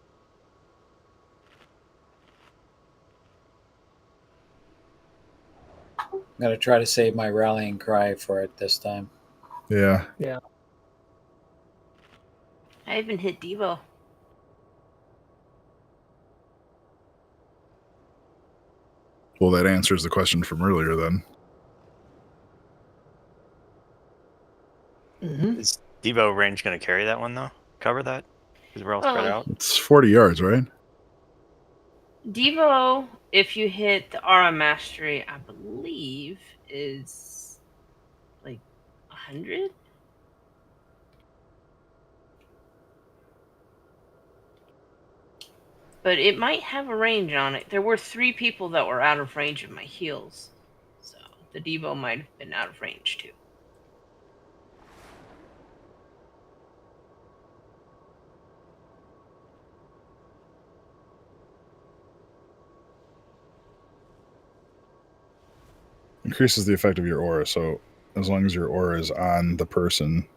I'm gonna try to save my rallying cry for it this time. Yeah. Yeah. I even hit Devo. Well, that answers the question from earlier then. Is Devo range going to carry that one, though? Cover that? Because we're all spread out? It's 40 yards, right? Devo, if you hit the Aura Mastery, I believe, is like 100? But it might have a range on it. There were 3 people that were out of range of my heals. So the Devo might have been out of range too. Increases the effect of your aura, so as long as your aura is on the person.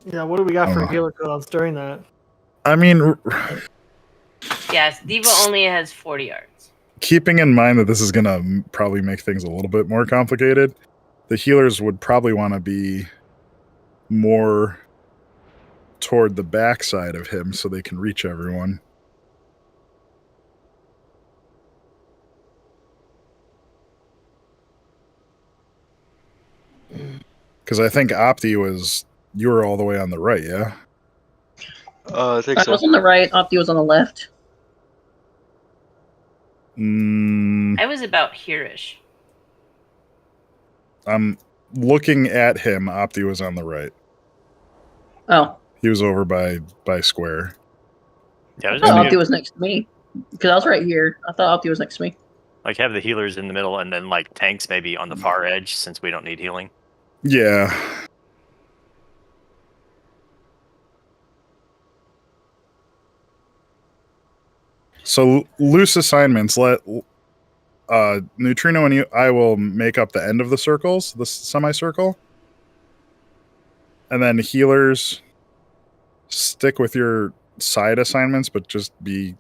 Yeah, what do we got I for don't know. healer cooldowns during that? I mean, Yes, Devo only has 40 yards. keeping in mind that this is going to probably make things a little bit more complicated, the healers would probably want to be more toward the backside of him so they can reach everyone. Because I think Opti you were all the way on the right, yeah? I think I was on the right, Opti was on the left. I was about here-ish. I'm looking at him. Opti was on the right. Oh. He was over by Square. Yeah, I thought Opti was next to me. Because I was right here. I thought Opti was next to me. Like, have the healers in the middle and then, like, tanks maybe on the far edge since we don't need healing. Yeah. So loose assignments. Let Neutrino and I will make up the end of the circles, the semicircle, and then healers stick with your side assignments, but just be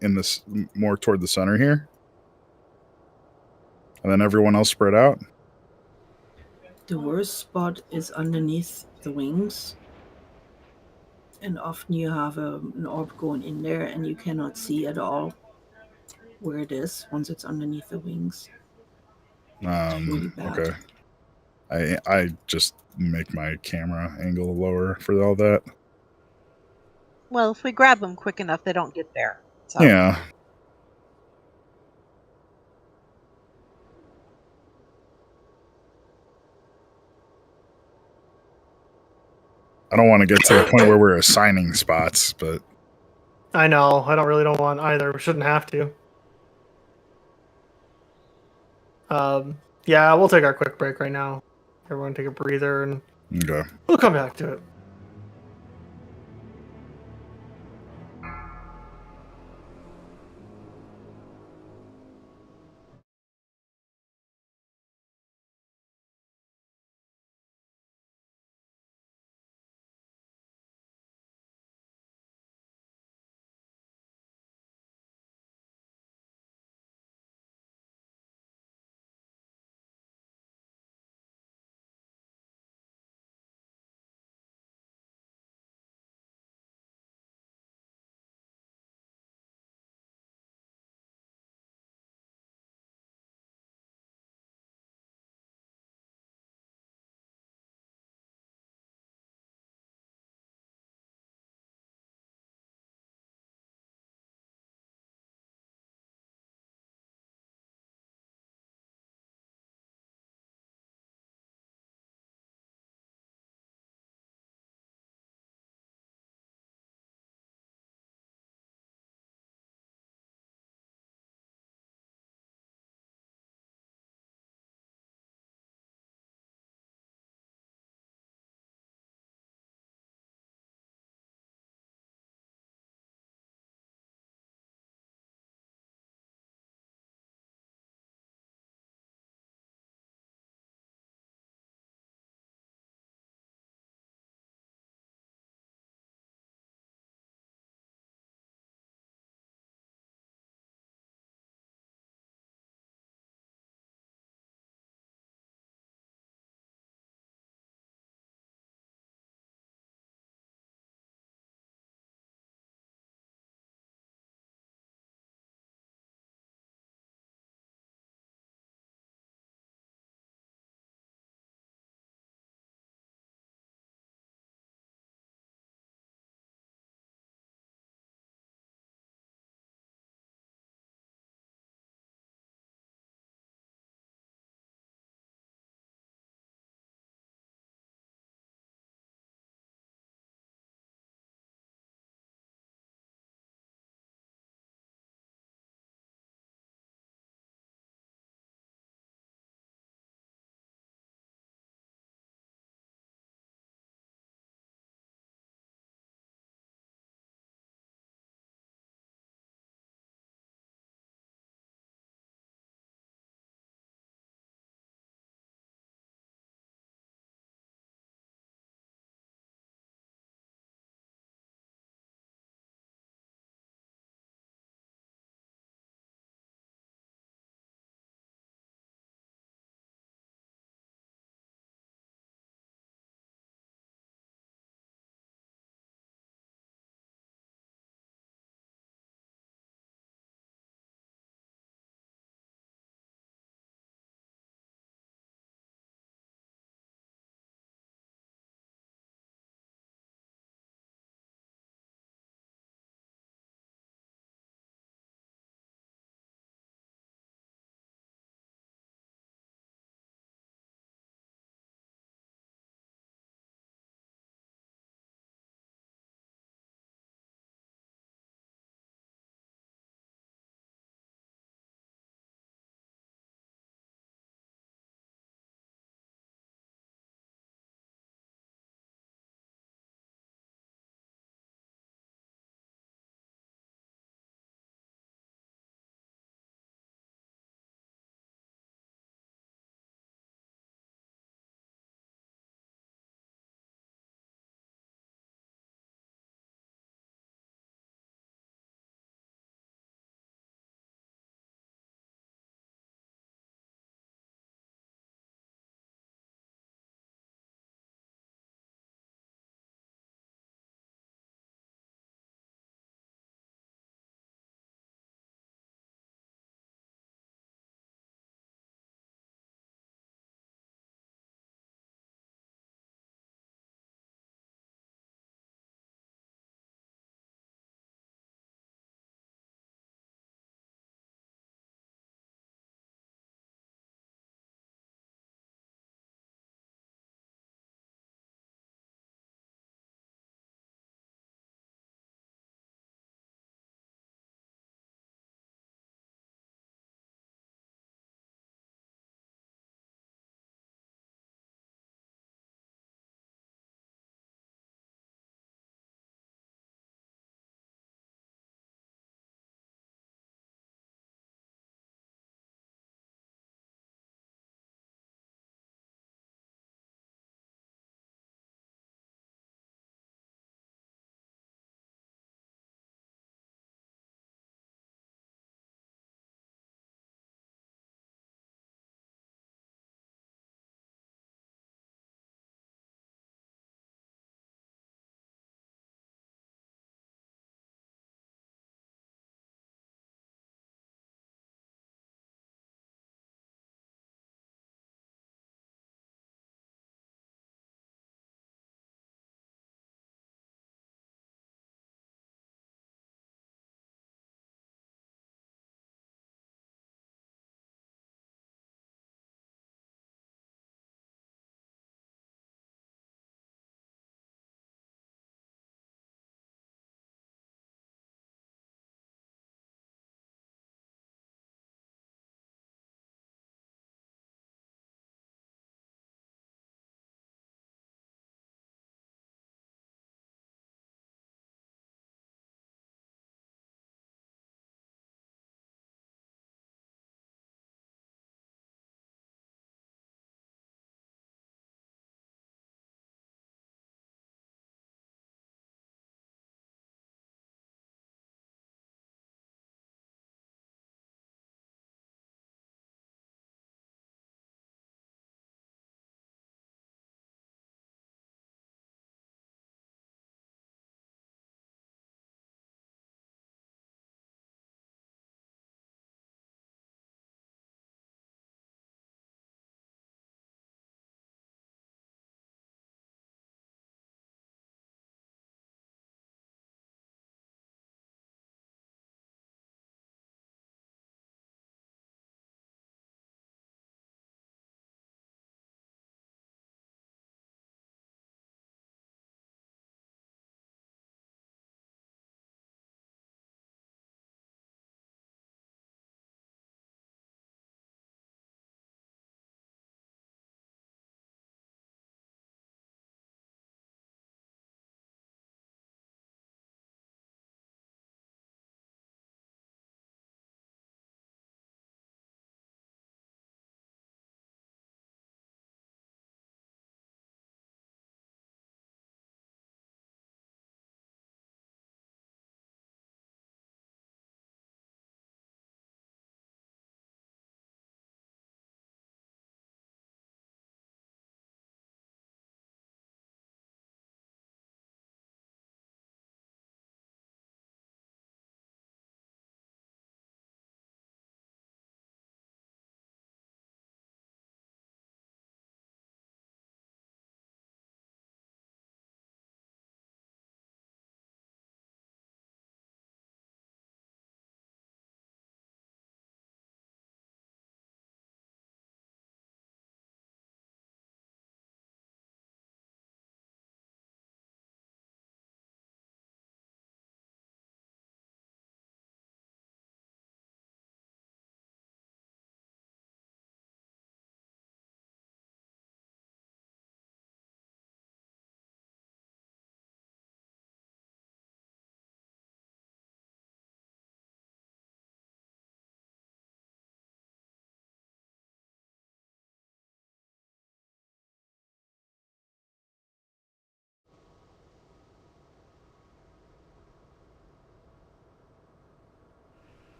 in this more toward the center here, and then everyone else spread out. The worst spot is underneath the wings. And often you have an orb going in there and you cannot see at all where it is once it's underneath the wings. Really bad. Okay. I just make my camera angle lower for all that. Well, if we grab them quick enough, they don't get there. So. Yeah. I don't want to get to the point where we're assigning spots, but I know. I don't want either. We shouldn't have to. Yeah, we'll take our quick break right now. Everyone take a breather and Okay. We'll come back to it.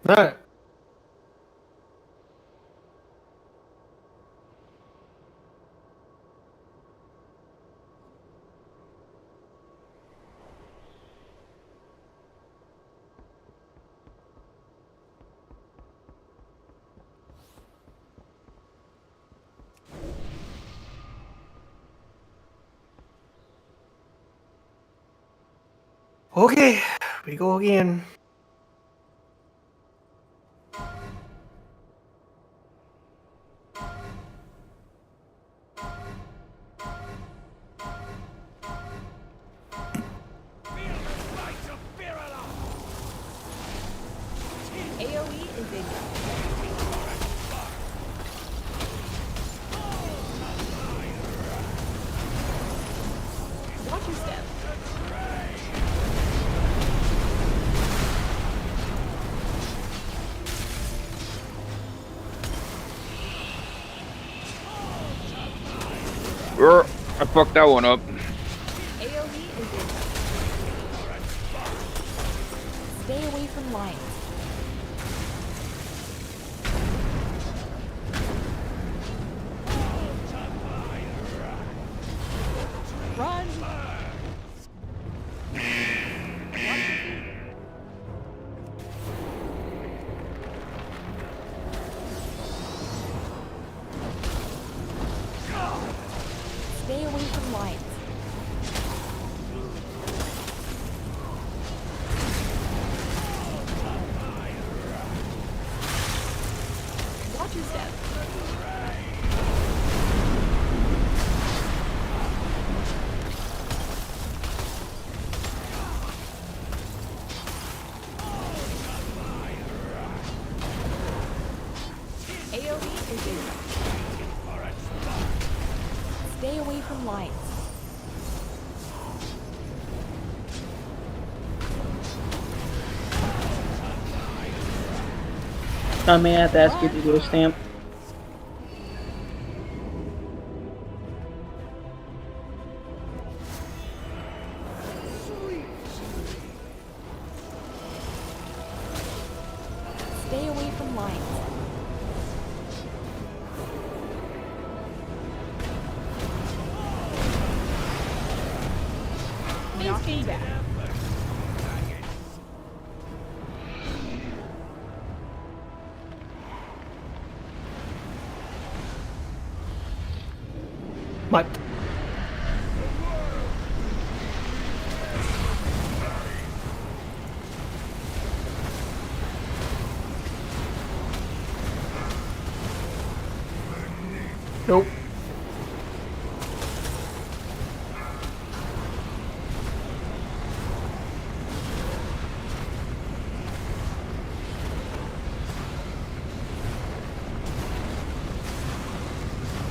Alright. Okay, we go again. AoE is in. Watch your step. I fucked that one up. AoE is in. Stay away from lines. Run! Stay away from lines. Watch your step. AoE is in. Stay away from lines. I may have to ask you to do a stamp. Stay away from lines. Knocking back. What? Nope.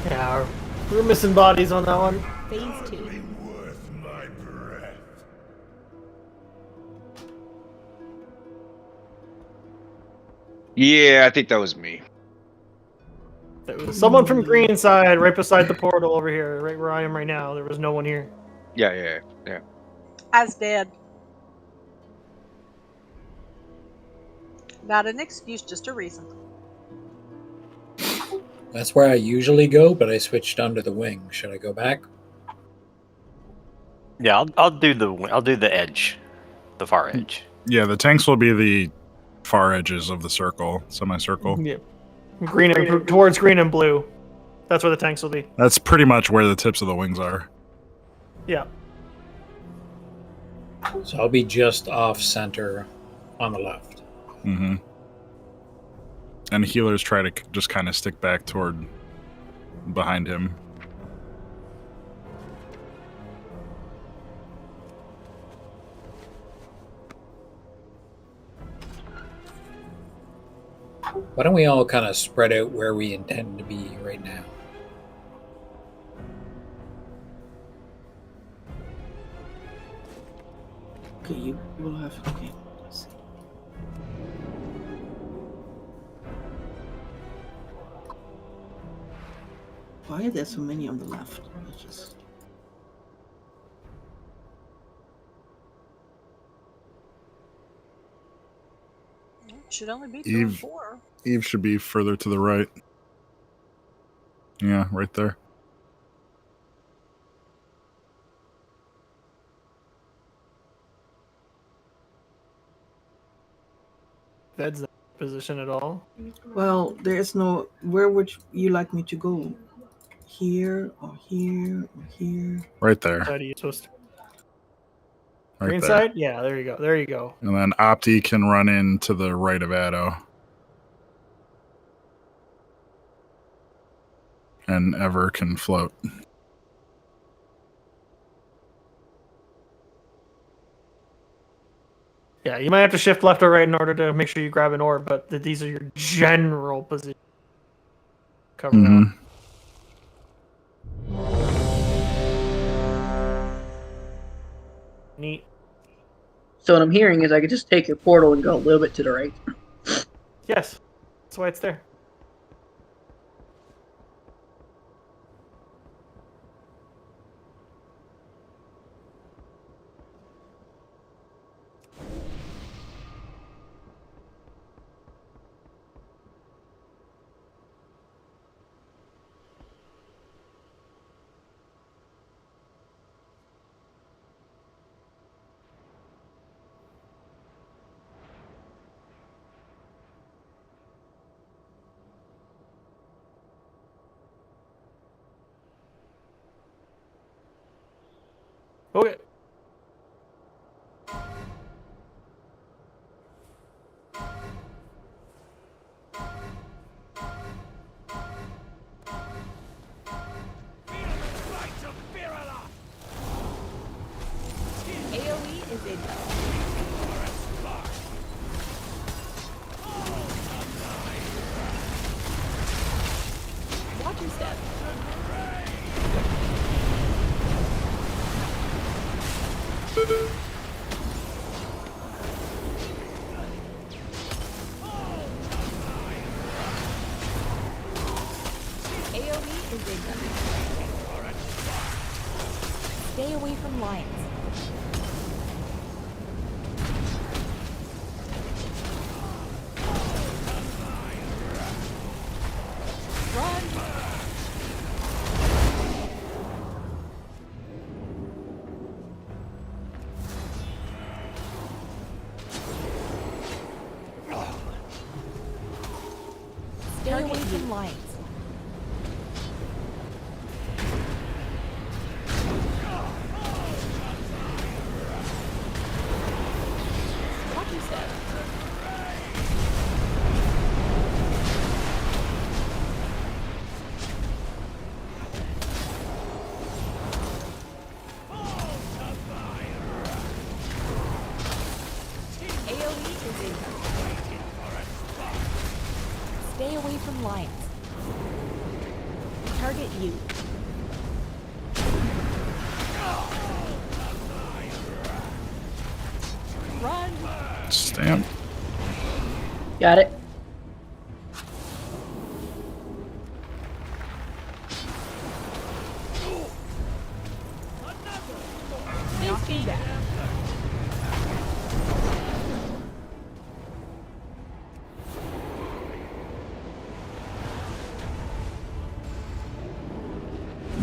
Yeah, we're missing bodies on that one. Phase 2. Worth my breath. Yeah, I think that was me. There was someone from green side right beside the portal over here, right where I am right now. There was no one here. Yeah. As dead. Not an excuse, just a reason. That's where I usually go, but I switched under the wing. Should I go back? Yeah, I'll do the edge, the far edge. Yeah, the tanks will be the far edges of the circle, semicircle. Yeah, green and towards green and blue. That's where the tanks will be. That's pretty much where the tips of the wings are. Yeah. So I'll be just off center on the left. Mm-hmm. And healers try to just kind of stick back toward behind him. Why don't we all kind of spread out where we intend to be right now? Okay, you will have. Okay, let's see. Why are there so many on the left? Let's just. Should only be 2 and 4. Eve should be further to the right. Yeah, right there. Ved's not in position at all. Well, there is no. Where would you like me to go? Here or here or here? Right there. Side are you supposed to? Right Green there. side? Yeah, there you go. There you go. And then Opti can run in to the right of Addo. And Ever can float. Yeah, you might have to shift left or right in order to make sure you grab an orb, but these are your general positions. Cover Mhm. Neat. So what I'm hearing is I could just take your portal and go a little bit to the right. Yes. That's why it's there. Okay. AoE is in. Watch your step. AoE is incoming. Stay away from lions. Run! Stay away from lions. Watch your step. AoE is incoming. Stay away from lions. Target you. Run! Stamp. Got it. Knocking back.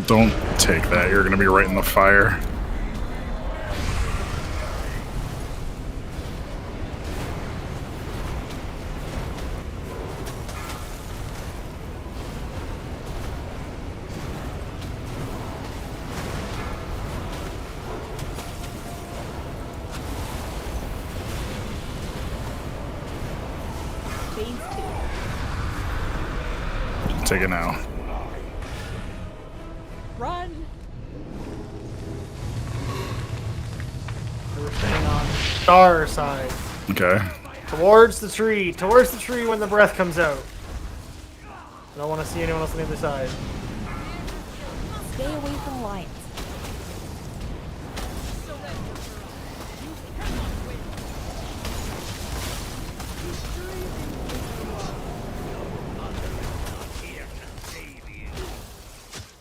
Don't take that. You're going to be right in the fire. Phase 2. Take it now. Run! We're staying on star side. Okay. Towards the tree. Towards the tree when the breath comes out. I don't want to see anyone else on the other side. Stay away from lions.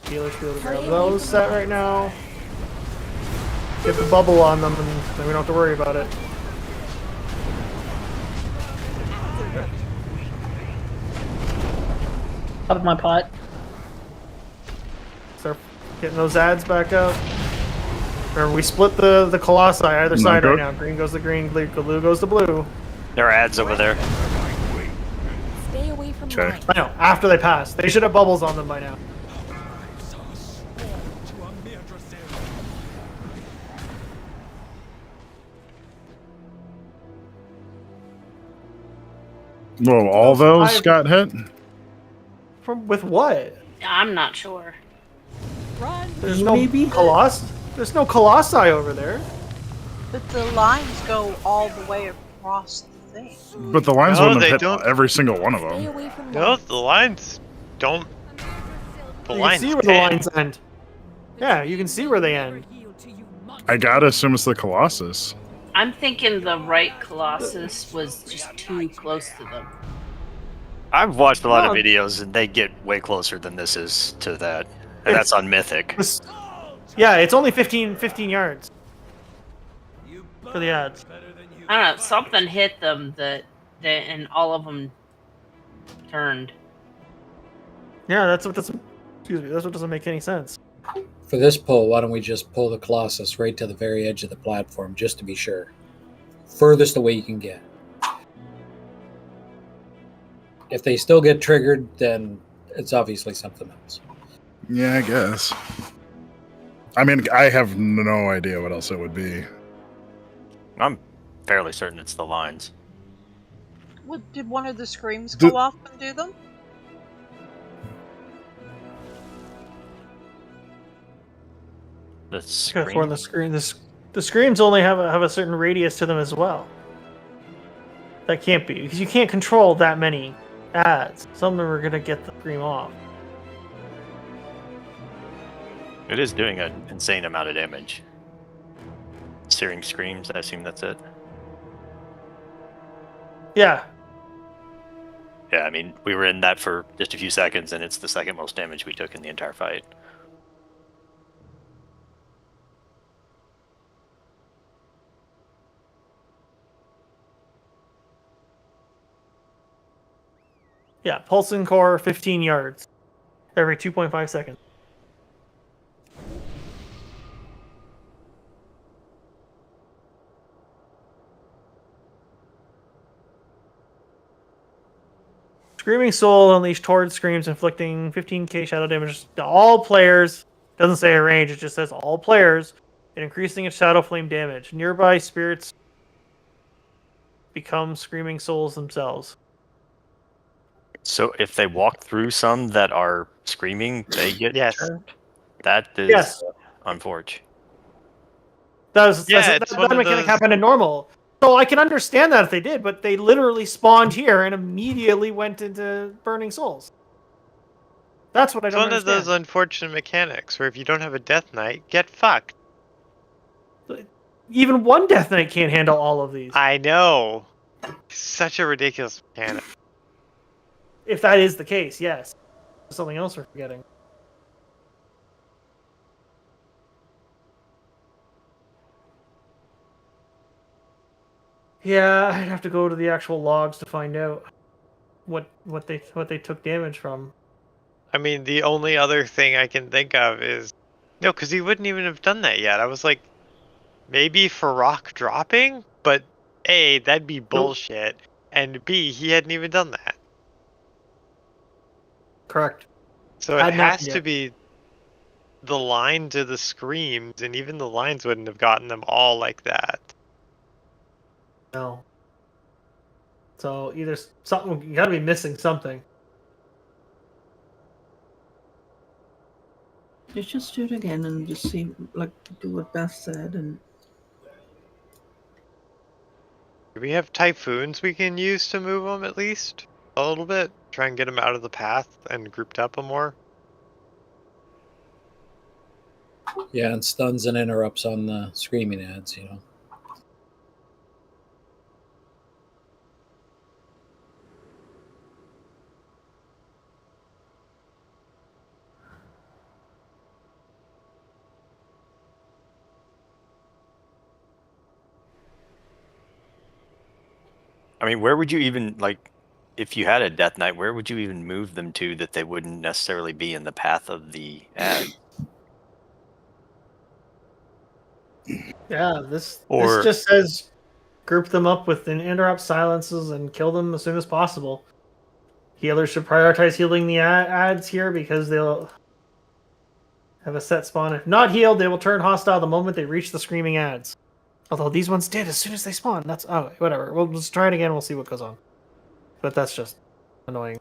Healer shield to grab those set right now. Get the bubble on them and then we don't have to worry about it. Pop my pot. Start getting those ads back out. Remember, we split the colossi either side right now. Green goes to green, blue goes to blue. There are ads over there. Stay away from Okay. mine. I know, after they pass. They should have bubbles on them by now. Whoa, all those got hit? With what? I'm not sure. Run. There's no Colossi. There's no Colossi over there. But the lines go all the way across the thing. But the lines No, wouldn't they have hit don't. every single one of Stay them. away from No, mine. the lines don't. The You can lines see where the end. lines end. Yeah, you can see where they end. I gotta assume it's the Colossus. I'm thinking the right Colossus was just too close to them. I've watched a lot of No. videos, and they get way closer than this is to that. And that's on Mythic. Yeah, it's only 15 yards for the ads. I don't know. Something hit them and all of them turned. Yeah, that's what doesn't. Excuse me, that's what doesn't make any sense. For this pull, why don't we just pull the Colossus right to the very edge of the platform, just to be sure? Furthest away you can get. If they still get triggered, then it's obviously something else. Yeah, I guess. I mean, I have no idea what else it would be. I'm fairly certain it's the lines. Did one of the screams Do- go off and do them? The Could have torn screen. the screen. The screams only have a certain radius to them as well. That can't be because you can't control that many ads. Some of them are gonna get the scream off. It is doing an insane amount of damage. Searing screams, I assume that's it. Yeah. Yeah, I mean, we were in that for just a few seconds, and it's the second most damage we took in the entire fight. Yeah, pulsing core 15 yards every 2.5 seconds. Screaming Soul unleashed torrid screams, inflicting 15k shadow damage to all players. Doesn't say a range, it just says all players, and increasing its shadow flame damage. Nearby spirits become Screaming Souls themselves. So if they walk through some that are screaming, they get Yes. turned? That is Yes. unfortunate. That it's one of mechanic those- happened in normal. So I can understand that if they did, but they literally spawned here and immediately went into Burning Souls. That's what I It's don't one of understand. those unfortunate mechanics where if you don't have a Death Knight, get fucked. Even one Death Knight can't handle all of these. I know. Such a ridiculous mechanic. If that is the case, yes. Something else we're forgetting. Yeah, I'd have to go to the actual logs to find out what they took damage from. I mean, the only other thing I can think of is no, because he wouldn't even have done that yet. I was like, maybe for rock dropping, but A, that'd be bullshit, and B, he hadn't even done that. Correct. So it Hadn't has happened to yet. be the line to the screams, and even the lines wouldn't have gotten them all like that. No. So either something you gotta be missing something. Let's just do it again and just see, like, do what Beth said. And Do we have typhoons we can use to move them at least a little bit? Try and get them out of the path and grouped up a more? Yeah, and stuns and interrupts on the screaming ads, you know. I mean, where would you even, like, if you had a Death Knight, where would you even move them to that they wouldn't necessarily be in the path of the ad? Yeah, this Or- just says group them up with an interrupt silences and kill them as soon as possible. Healers should prioritize healing the ads here because they'll have a set spawn. If not healed, they will turn hostile the moment they reach the screaming ads. Although these ones did as soon as they spawn. That's whatever. We'll just try it again. We'll see what goes on. But that's just annoying.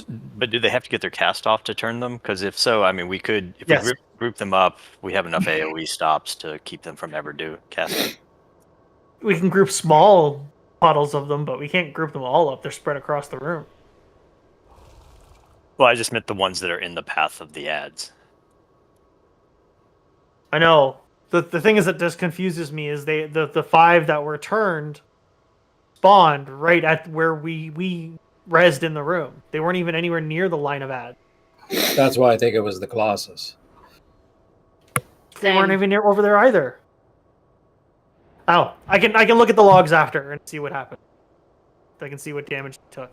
But do they have to get their cast off to turn them? Because if so, I mean, we could, if Yes. we group them up, we have enough AoE stops to keep them from ever casting. We can group small puddles of them, but we can't group them all up. They're spread across the room. Well, I just meant the ones that are in the path of the ads. I know. The thing is that just confuses me is the 5 that were turned spawned right at where we rezzed in the room. They weren't even anywhere near the line of ads. That's why I think it was the Colossus. They weren't even near over there either. Oh, I can look at the logs after and see what happened. I can see what damage it took.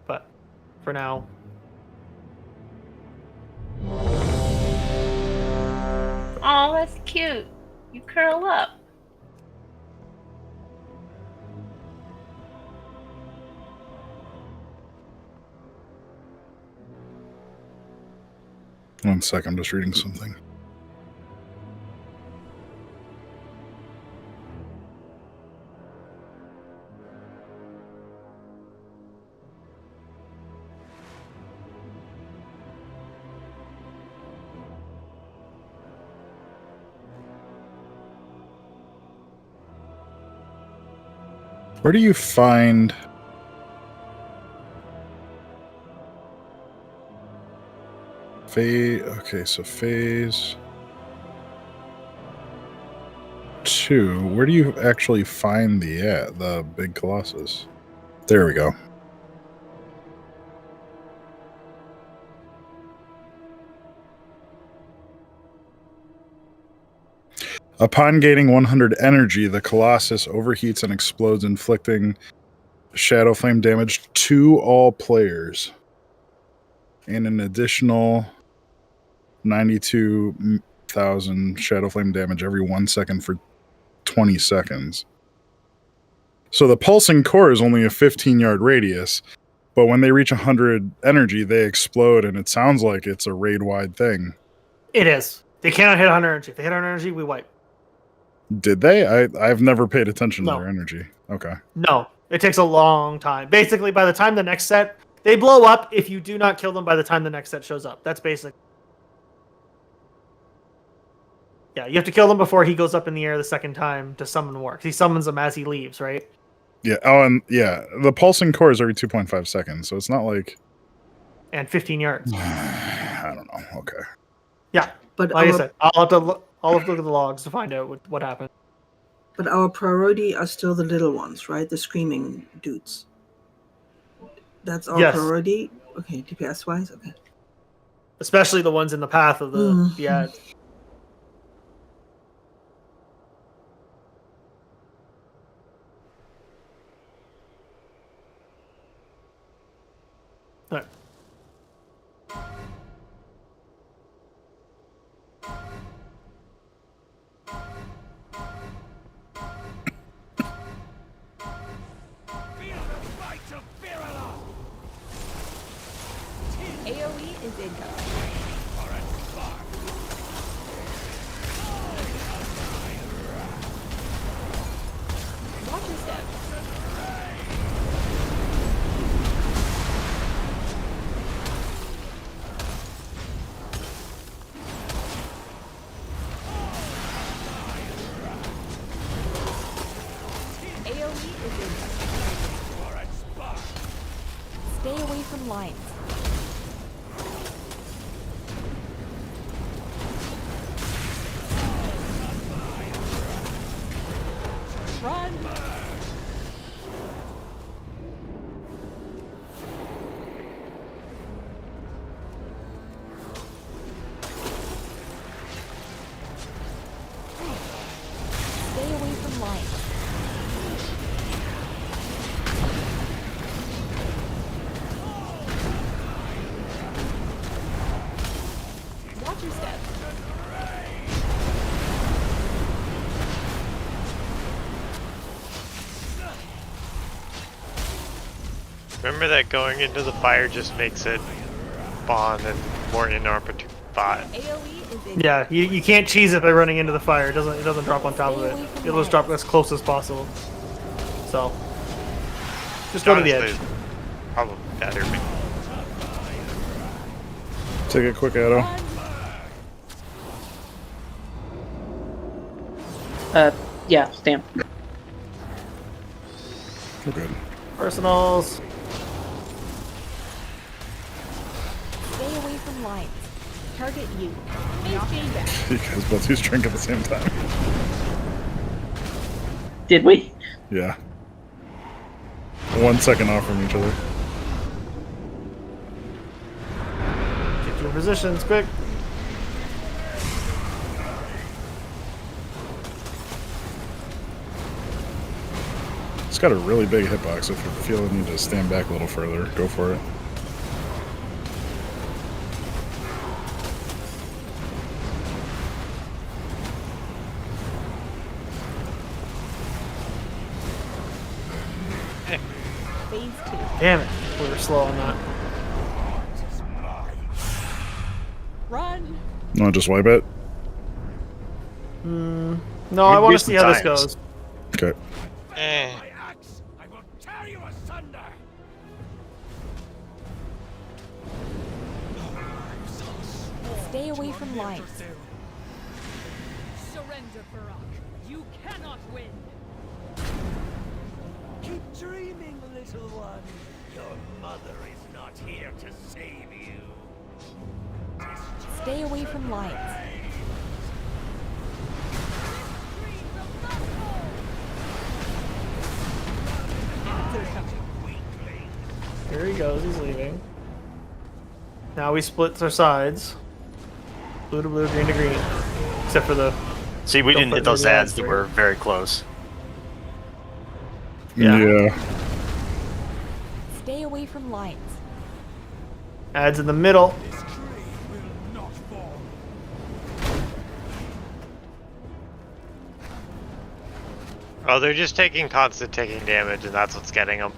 But for now. Oh, that's cute. You curl up. One sec, I'm just reading something. Where do you find phase? Okay, so phase 2. Where do you actually find the big Colossus? There we go. Upon gaining 100 energy, the Colossus overheats and explodes, inflicting Shadow Flame damage to all players. And an additional 92,000 Shadow Flame damage every 1 second for 20 seconds. So the pulsing core is only a 15-yard radius, but when they reach 100 energy, they explode, and it sounds like it's a raid-wide thing. It is. They cannot hit 100 energy. If they hit 100 energy, we wipe. Did they? I've never paid attention to No. their energy. Okay. No, it takes a long time. Basically, by the time the next set, they blow up if you do not kill them by the time the next set shows up. That's basic. Yeah, you have to kill them before he goes up in the air the second time to summon war. 'Cause he summons them as he leaves, right? Yeah. Oh, and yeah, the pulsing core is every 2.5 seconds, so it's not like. And 15 yards. I don't know. Okay. Yeah, But like I our- said, I'll have to look at the logs to find out what happened. But our priority are still the little ones, right? The screaming dudes. That's our Yes. priority? Okay, DPS wise? Okay. Especially the ones in the path of the ads. Alright. AoE is incoming. Watch your step. AoE is incoming. Stay away from lines. Run! Stay away from lines. Watch your step. Remember that going into the fire just makes it spawn and more inopportune spot. Yeah, you can't cheese it by running into the fire. It doesn't drop on top of it. It'll just drop as close as possible. So just go to the edge. Probably better. Take a quick arrow. Yeah, stamp. We're good. Personals. Stay away from lines. Target you. Face Jane back. You guys both use drink at the same time. Did we? Yeah. 1 second off from each other. Get to your positions, quick. It's got a really big hitbox, so if you feel the need to stand back a little further, go for it. Phase 2. Damn it, we were slow on that. Run. No, just wipe it? No, I want to see how this goes. Okay. Stay away from lines. Surrender, Barak. You cannot win. Keep dreaming, little one. Your mother is not here to save you. Stay away from lines. Here he goes, he's leaving. Now we split our sides. Blue to blue, green to green. Except for the... See, we didn't hit those ads that were very close. Yeah. Stay away from lines. Ads in the middle. Oh, they're just taking constant ticking damage, and that's what's getting them.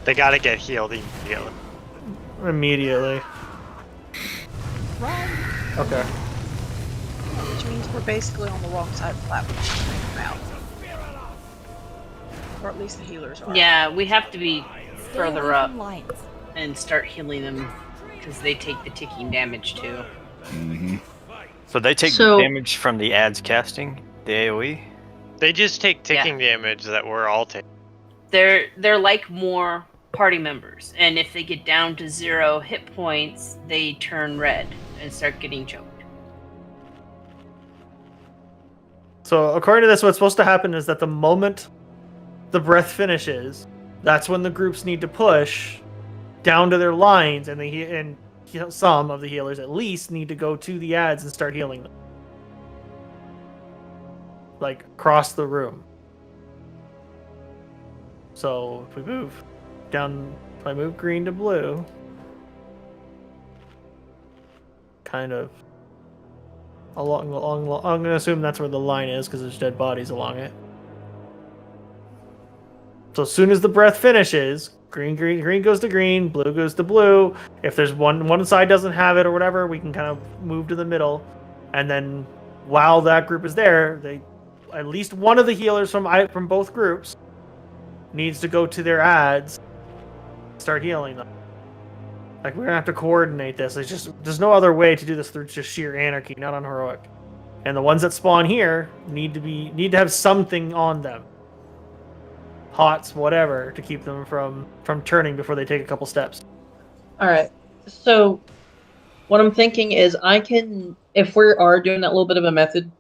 They gotta get healed immediately. Immediately. Run. Okay. Which means we're basically on the wrong side of the platform to take them out. Or at least the healers are. Yeah, we have to be Stay further away up from lines. and start healing them because they take the ticking damage too. Mm-hmm. So they take So- damage from the ads casting, the AoE? They just take ticking damage that we're all taking. They're like more party members, and if they get down to 0 hit points, they turn red and start getting choked. So according to this, what's supposed to happen is that the moment the breath finishes, that's when the groups need to push down to their lines, and some of the healers at least need to go to the ads and start healing them. Like across the room. So if we move down, if I move green to blue, kind of along, I'm gonna assume that's where the line is because there's dead bodies along it. So as soon as the breath finishes, green goes to green, blue goes to blue. If there's one side doesn't have it or whatever, we can kind of move to the middle, and then while that group is there, at least one of the healers from both groups needs to go to their ads, start healing them. Like, we're gonna have to coordinate this. There's no other way to do this through just sheer anarchy, not on heroic. And the ones that spawn here need to have something on them, pots, whatever, to keep them from turning before they take a couple steps. All right. So what I'm thinking is if we are doing that little bit of a method,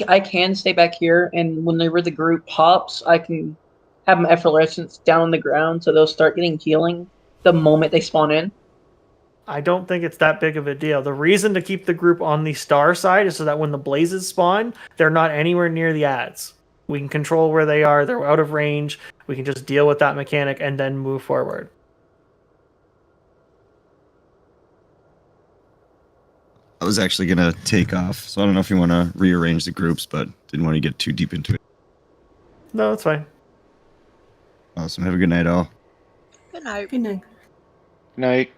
I can stay back here, and whenever the group pops, I can have them effervescence down on the ground, so they'll start getting healing the moment they spawn in. I don't think it's that big of a deal. The reason to keep the group on the star side is so that when the blazes spawn, they're not anywhere near the ads. We can control where they are. They're out of range. We can just deal with that mechanic and then move forward. I was actually gonna take off, so I don't know if you want to rearrange the groups, but didn't want to get too deep into it. No, that's fine. Awesome. Have a good night, all. Good night. Good night. Night.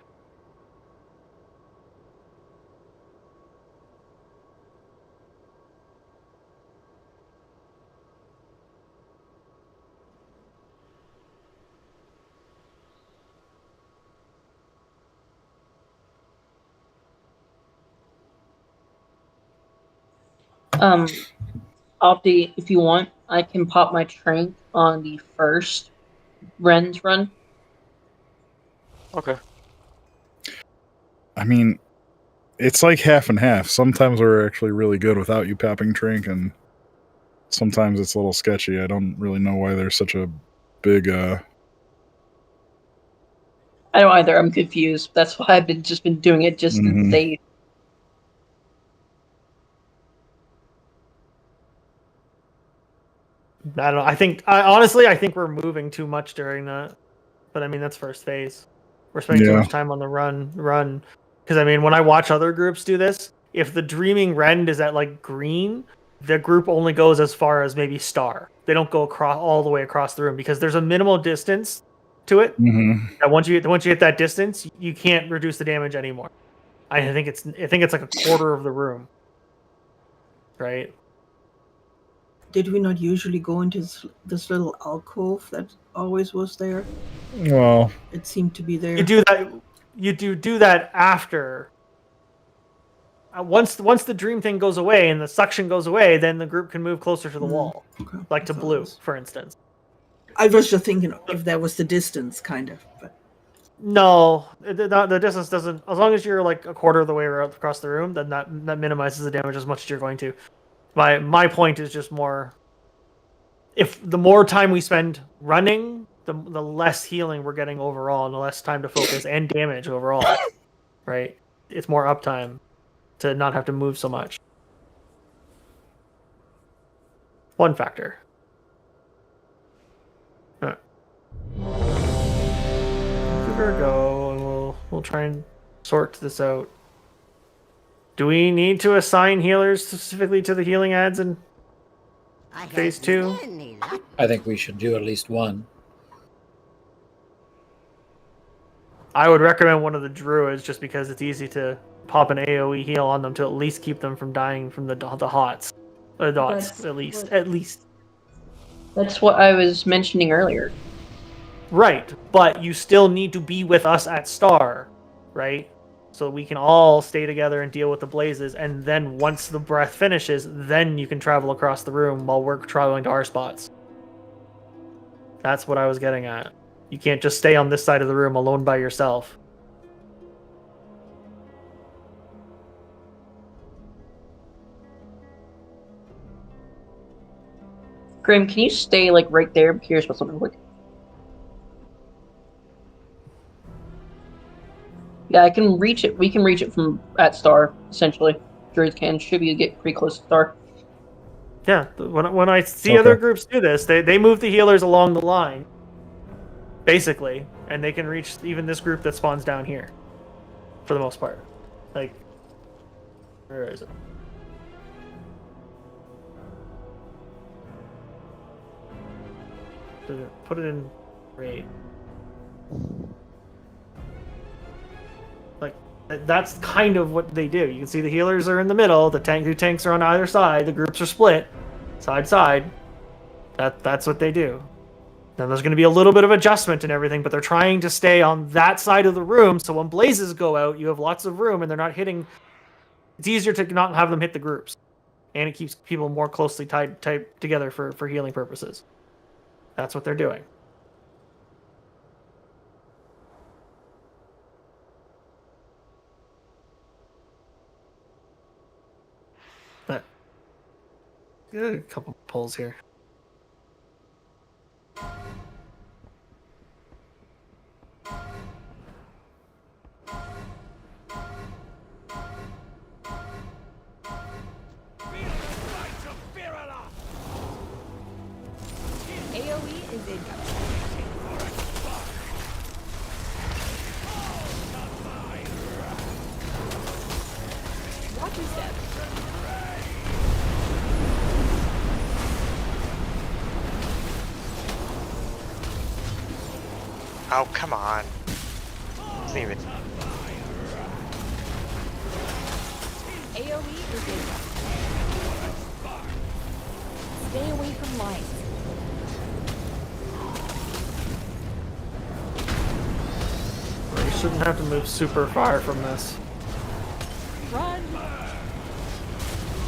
Opti, if you want, I can pop my trank on the first Ren's run. Okay. I mean, it's like half and half. Sometimes we're actually really good without you popping Trank, and sometimes it's a little sketchy. I don't really know why there's such a big I don't either. I'm confused. That's why I've been doing it just to Mhm. save. I don't know. I think we're moving too much during that. But I mean, that's first phase. We're spending too Yeah. much time on the run. Because I mean, when I watch other groups do this, if the Dreaming Rend is at like green, the group only goes as far as maybe star. They don't go across all the way across the room because there's a minimal distance to it. Mhm. And once you hit that distance, you can't reduce the damage anymore. I think it's like a quarter of the room. Right? Did we not usually go into this little alcove that always was there? Well, it seemed to be there. You do that. You do that after. Once the dream thing goes away and the suction goes away, then the group can move closer to the wall, Okay. like to blue, for instance. I was just thinking if that was the distance, kind of. But No, the distance doesn't. As long as you're like a quarter of the way across the room, then that minimizes the damage as much as you're going to. My point is just more. If the more time we spend running, the less healing we're getting overall, and the less time to focus and damage overall. Right? It's more uptime to not have to move so much. One factor. Give her a go, and we'll try and sort this out. Do we need to assign healers specifically to the healing ads in phase 2? I think we should do at least one. I would recommend one of the druids just because it's easy to pop an AoE heal on them to at least keep them from dying from the hots. The dots, at least. That's what I was mentioning earlier. Right, but you still need to be with us at Star, right? So we can all stay together and deal with the blazes, and then once the breath finishes, then you can travel across the room while we're traveling to our spots. That's what I was getting at. You can't just stay on this side of the room alone by yourself. Grim, can you stay like right there? I'm curious what something like. Yeah, I can reach it. We can reach it from at Star, essentially. Druids can. Should be get pretty close to Star. Yeah, when I see other groups do this, they move the healers along the line, basically, and they can reach even this group that spawns down here, for the most part. Like, where is it? Put it in raid. Like, that's kind of what they do. You can see the healers are in the middle, the two tanks are on either side, the groups are split, side. That's what they do. Then there's going to be a little bit of adjustment and everything, but they're trying to stay on that side of the room, so when blazes go out, you have lots of room, and they're not hitting... It's easier to not have them hit the groups. And it keeps people more closely tied together for healing purposes. That's what they're doing. But get a couple pulls here. AoE is incoming. Oh, come on. Doesn't even... AoE is dangerous. Stay away from lines. We shouldn't have to move super far from this. Run!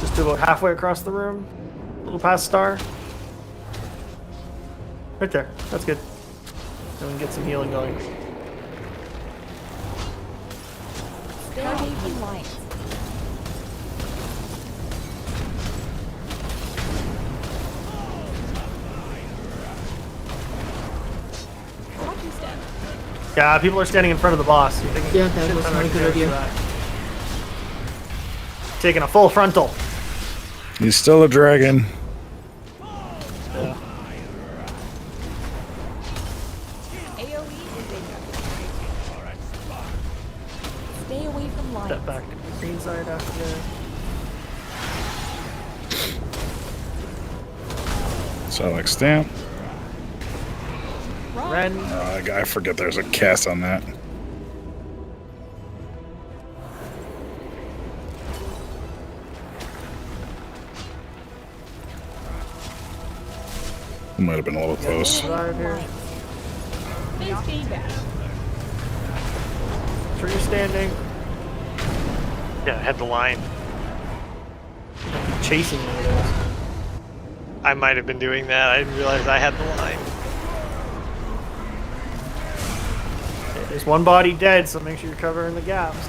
Just to about halfway across the room. A little past Star. Right there. That's good. Then we can get some healing going. Stay away from lines. Watch your step. Yeah, people are standing in front of the boss. Yeah, that was not a good idea. Taking a full frontal. He's still a dragon. Yeah. AoE is dangerous. Stay away from lines. Step back to the green side after this. Select stamp. Ren. I forget there's a cast on that. It might have been a little close. Right here. Face feedback. Sure you're standing. Yeah, I had the line. Chasing me. I might have been doing that. I didn't realize I had the line. There's one body dead, so make sure you're covering the gaps.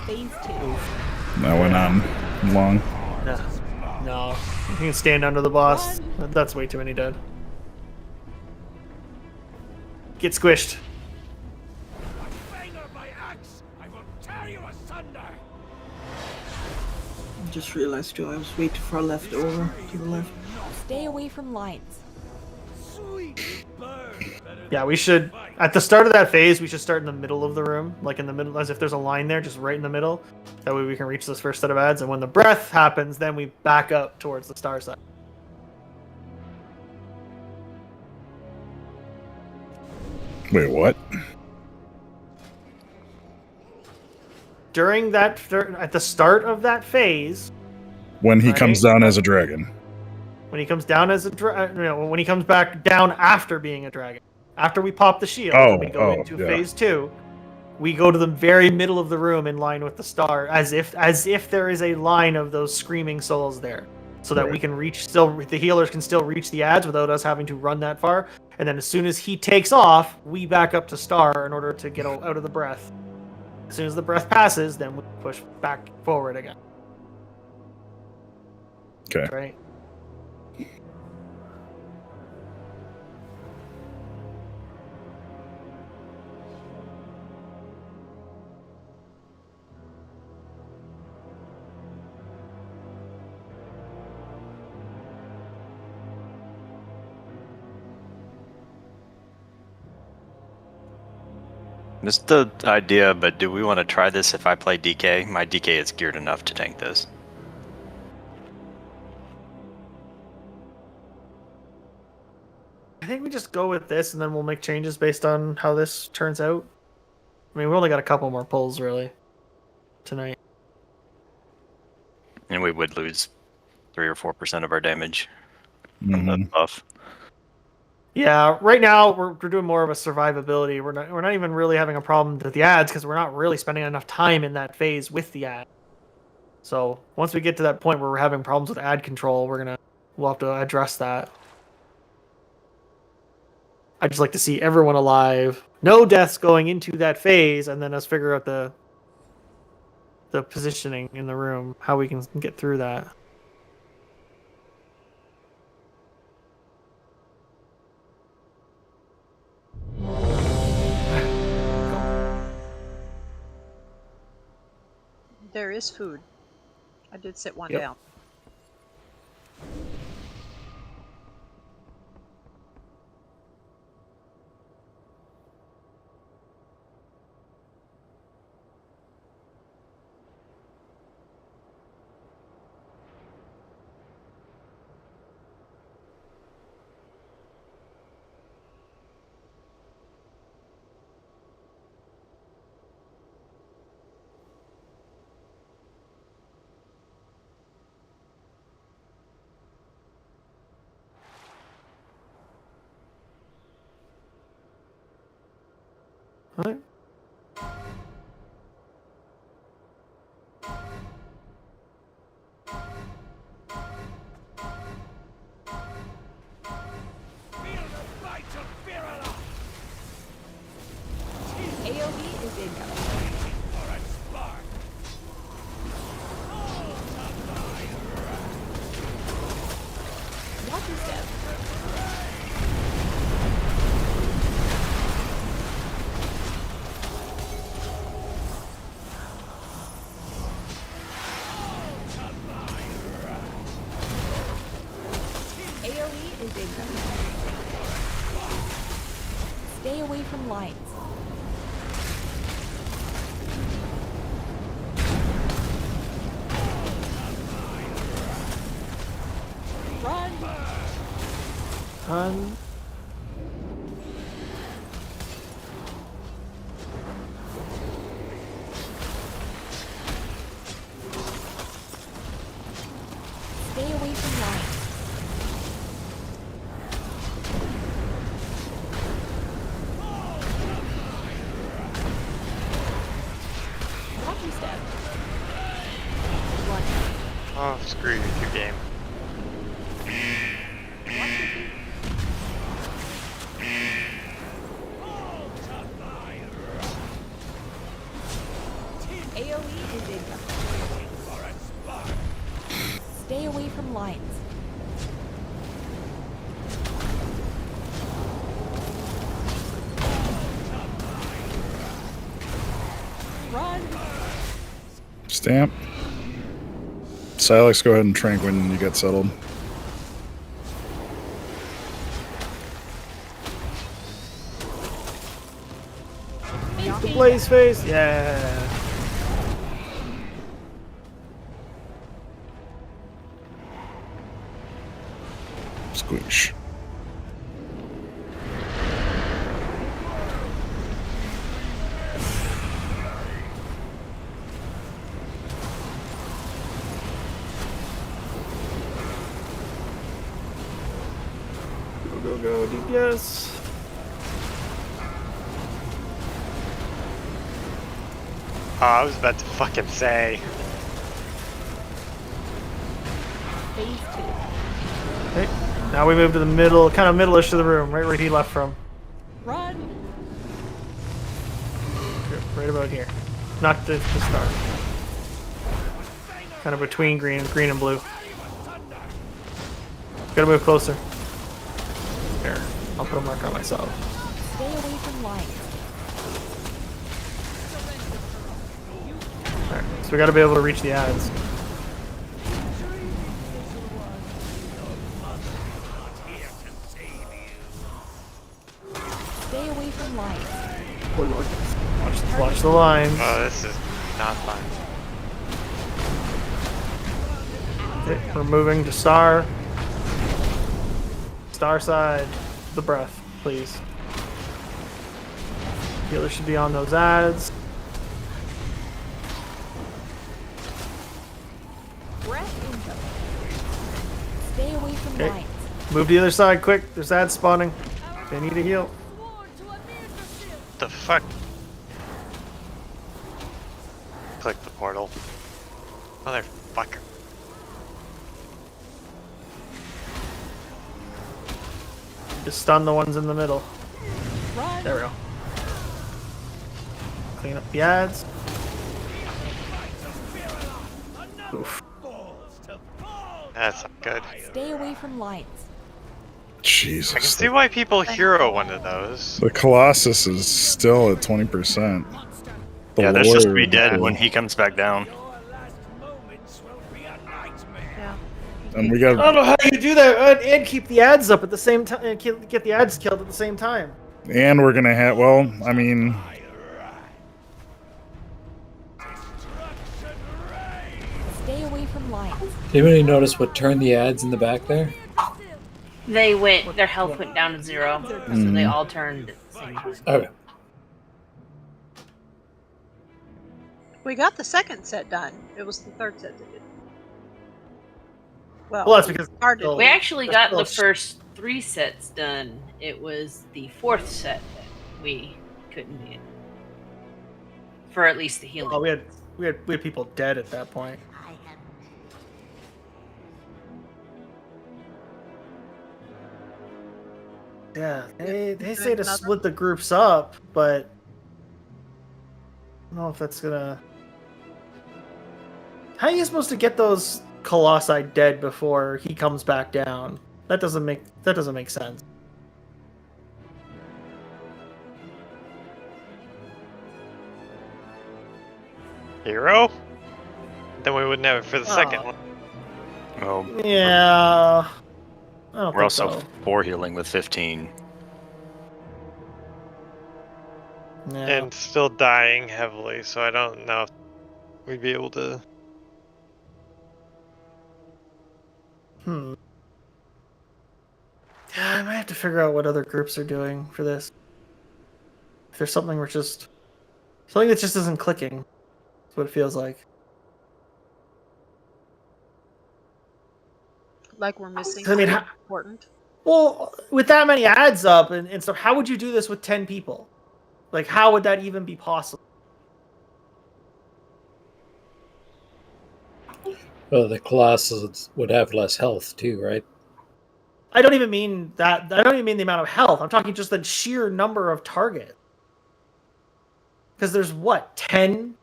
Phase 2. That went on long. No. You can stand under the boss. That's way too many dead. Get squished. Just realized too, I was way too far left over to the left. Stay away from lines. Yeah, we should, at the start of that phase, we should start in the middle of the room, like in the middle, as if there's a line there, just right in the middle. That way we can reach this first set of ads, and when the breath happens, then we back up towards the star side. Wait, what? During that, at the start of that phase, When he right? comes down as a dragon. When he comes down as a when he comes back down after being a dragon, after we pop the shield, and we go into yeah. phase 2, we go to the very middle of the room in line with the star, as if there is a line of those screaming souls there, so that we can reach. Still, the healers can still reach the ads without us having to run that far. And then as soon as he takes off, we back up to star in order to get out of the breath. As soon as the breath passes, then we push back forward again. Okay. Right. This is the idea, but do we want to try this if I play DK? My DK is geared enough to tank this. I think we just go with this, and then we'll make changes based on how this turns out. I mean, we only got a couple more pulls, really, tonight. And we would lose 3 or 4% of our damage from Mm-hmm. the buff. Yeah, right now we're doing more of a survivability. We're not even really having a problem with the ads because we're not really spending enough time in that phase with the ad. So once we get to that point where we're having problems with ad control, we'll have to address that. I'd just like to see everyone alive, no deaths going into that phase, and then us figure out the positioning in the room, how we can get through that. There is food. I did sit one Yep. down. Alright. AoE is incoming. Watch your step. AoE is incoming. Stay away from lines. Run! Run. Stay away from lines. Watch your step. Run. Oh, screw you, your game. Watch your feet. AoE is incoming. Stay away from lines. Run! Stamp. Silex, go ahead and trank when you get settled. The blaze face. Yeah. Squish. Go, DPS. Oh, I was about to fucking say. Phase 2. Okay. Now we move to the middle, kind of middle-ish of the room, right where he left from. Run! Right about here. Not the start. Kind of between green and blue. Gotta move closer. There. I'll put a mark on myself. Stay away from lines. Alright, so we gotta be able to reach the ads. Stay away from lines. Watch the lines. Oh, this is not fun. Okay, we're moving to star. Star side. The breath, please. Healer should be on those ads. Breath incoming. Stay away from Okay. lines. Move to the other side, quick. There's ads spawning. They need a heal. The fuck? Click the portal. Motherfucker. Just stun the ones in the middle. Run. There we go. Clean up the ads. Oof. That's not good. Stay away from lines. Jesus. I can see why people hero one of those. The Colossus is still at 20%. The Yeah, that's just to be Lord- dead when he comes back down. And we I got don't know how you do that and keep the ads up at the same time and get the ads killed at the same time. and we're gonna have well, I mean Stay away from lines. Did anybody notice what turned the ads in the back there? Their health went down to 0, so they all turned at the same time. Okay. We got the second set done. It was the third set that did. Well, Well, that's because hard to We actually That's got the still- first 3 sets done. It was the 4th set that we couldn't be in. for at least the healing. Oh, we had people dead at that point. Yeah, they say to split the groups up, but I don't know if that's gonna. How are you supposed to get those colossi dead before he comes back down? That doesn't make sense. Hero? Then we wouldn't have it for the second one. Well, Yeah. I don't we're think also so. 4 healing with 15. Yeah. And still dying heavily, so I don't know if we'd be able to. Yeah, I might have to figure out what other groups are doing for this. If there's something that just isn't clicking. That's what it feels like. Like we're missing I mean, something important. Well, with that many ads up and stuff, how would you do this with 10 people? Like, how would that even be possible? Well, the Colossus would have less health too, right? I don't even mean that. I don't even mean the amount of health. I'm talking just the sheer number of targets. Because there's what, 10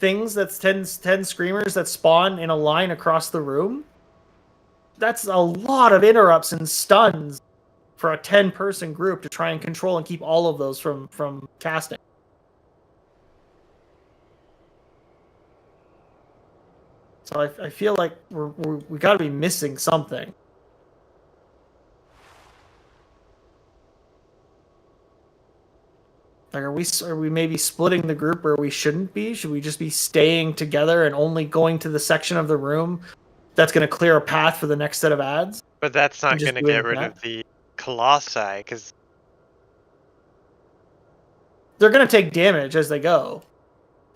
things? That's 10 screamers that spawn in a line across the room? That's a lot of interrupts and stuns for a 10-person group to try and control and keep all of those from casting. So I feel like we got to be missing something. Like, are we maybe splitting the group where we shouldn't be? Should we just be staying together and only going to the section of the room that's going to clear a path for the next set of ads? But that's not going to get rid that? of the colossi, because they're going to take damage as they go.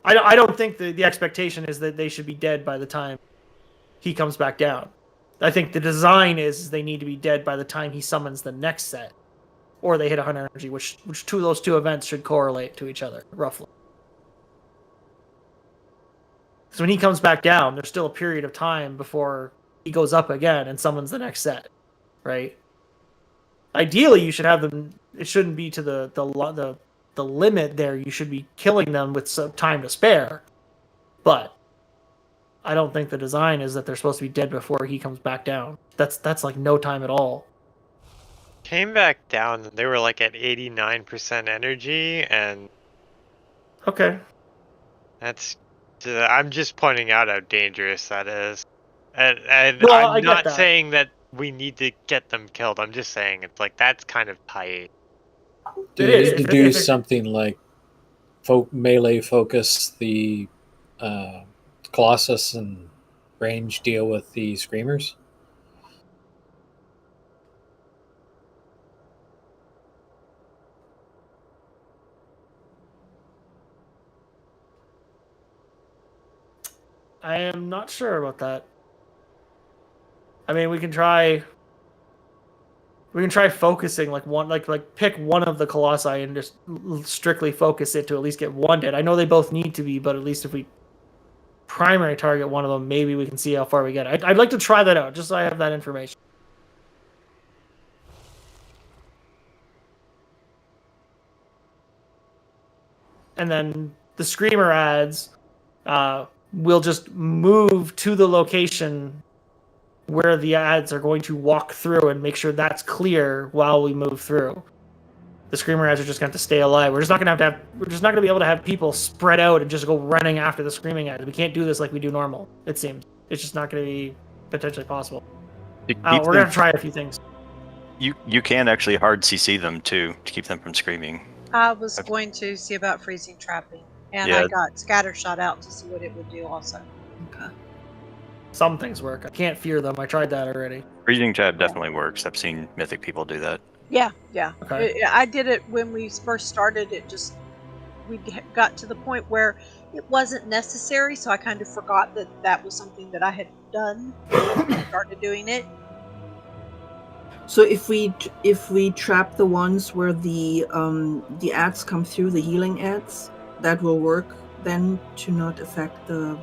I don't think the expectation is that they should be dead by the time he comes back down. I think the design is they need to be dead by the time he summons the next set, or they hit 100 energy, which those two events should correlate to each other roughly. So when he comes back down, there's still a period of time before he goes up again and summons the next set, right? Ideally, you should have them. It shouldn't be to the limit there. You should be killing them with some time to spare, but I don't think the design is that they're supposed to be dead before he comes back down. That's like no time at all. came back down and they were like at 89% energy, and okay, that's I'm just pointing out how dangerous that is, and Well, I'm not saying that we need to get them killed. I'm just saying it's like that's kind of tight. Do they need to do something like melee focus the Colossus and range deal with the Screamers? I am not sure about that. I mean, we can try focusing like pick one of the colossi and just strictly focus it to at least get one dead. I know they both need to be, but at least if we primary target one of them, maybe we can see how far we get. I'd like to try that out just so I have that information. And then the screamer ads, we'll just move to the location where the ads are going to walk through and make sure that's clear while we move through. The screamer ads are just going to have to stay alive. We're just not going to be able to have people spread out and just go running after the screaming ads. We can't do this like we do normal, it seems. It's just not going to be potentially possible. We're going to try a few things. You can actually hard CC them too to keep them from screaming. I was going to see about freezing trapping, and Yeah. I got scattershot out to see what it would do also. Okay. Some things work. I can't fear them. I tried that already. Freezing trap definitely works. I've seen mythic people do that. Yeah. Okay. I did it when we first started. We got to the point where it wasn't necessary, so I kind of forgot that was something that I had done. And started doing it. So if we trap the ones where the ads come through, the healing ads, that will work then to not affect the.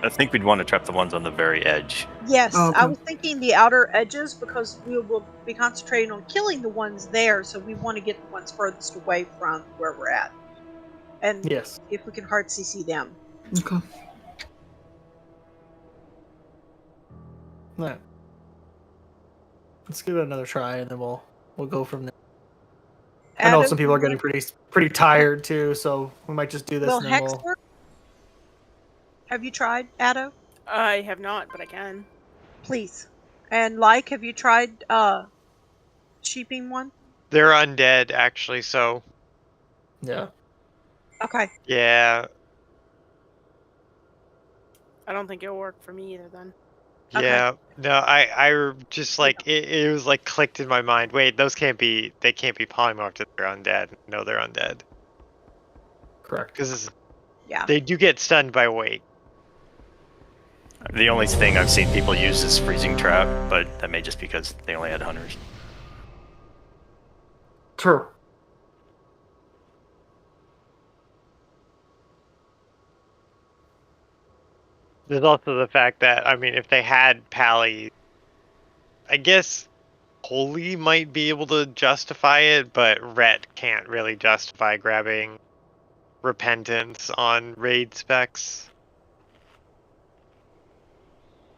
I think we'd want to trap the ones on the very edge. Yes, Oh, okay. I was thinking the outer edges because we will be concentrating on killing the ones there, so we want to get the ones furthest away from where we're at. And Yes. if we can hard CC them. Okay. Right. Let's give it another try, and then we'll go from there. I know Adam, some people are getting pretty tired too, so we might just do this Will and then Hex we'll. work? Have you tried, Addo? I have not, but I can. Please. And like, have you tried sheeping one? They're undead, actually, so. Yeah. Okay. Yeah. I don't think it'll work for me either then. Yeah. No, I just like it was like clicked in my mind. Wait, they can't be polymorphed if they're undead. No, they're undead. Correct. Because yeah, they do get stunned by weight. The only thing I've seen people use is freezing trap, but that may just because they only had hunters. True. There's also the fact that, I mean, if they had Pally, I guess Holy might be able to justify it, but Rhett can't really justify grabbing Repentance on raid specs.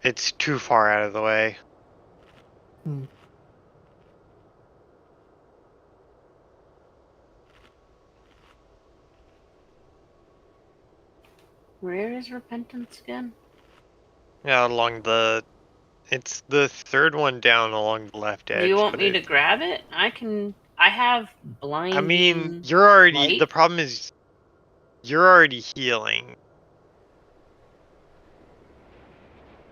It's too far out of the way. Where is Repentance again? Yeah, it's the third one down along the left edge. Do you want but me to grab it? I have blinding. I mean, you're already, light. the problem is, you're already healing.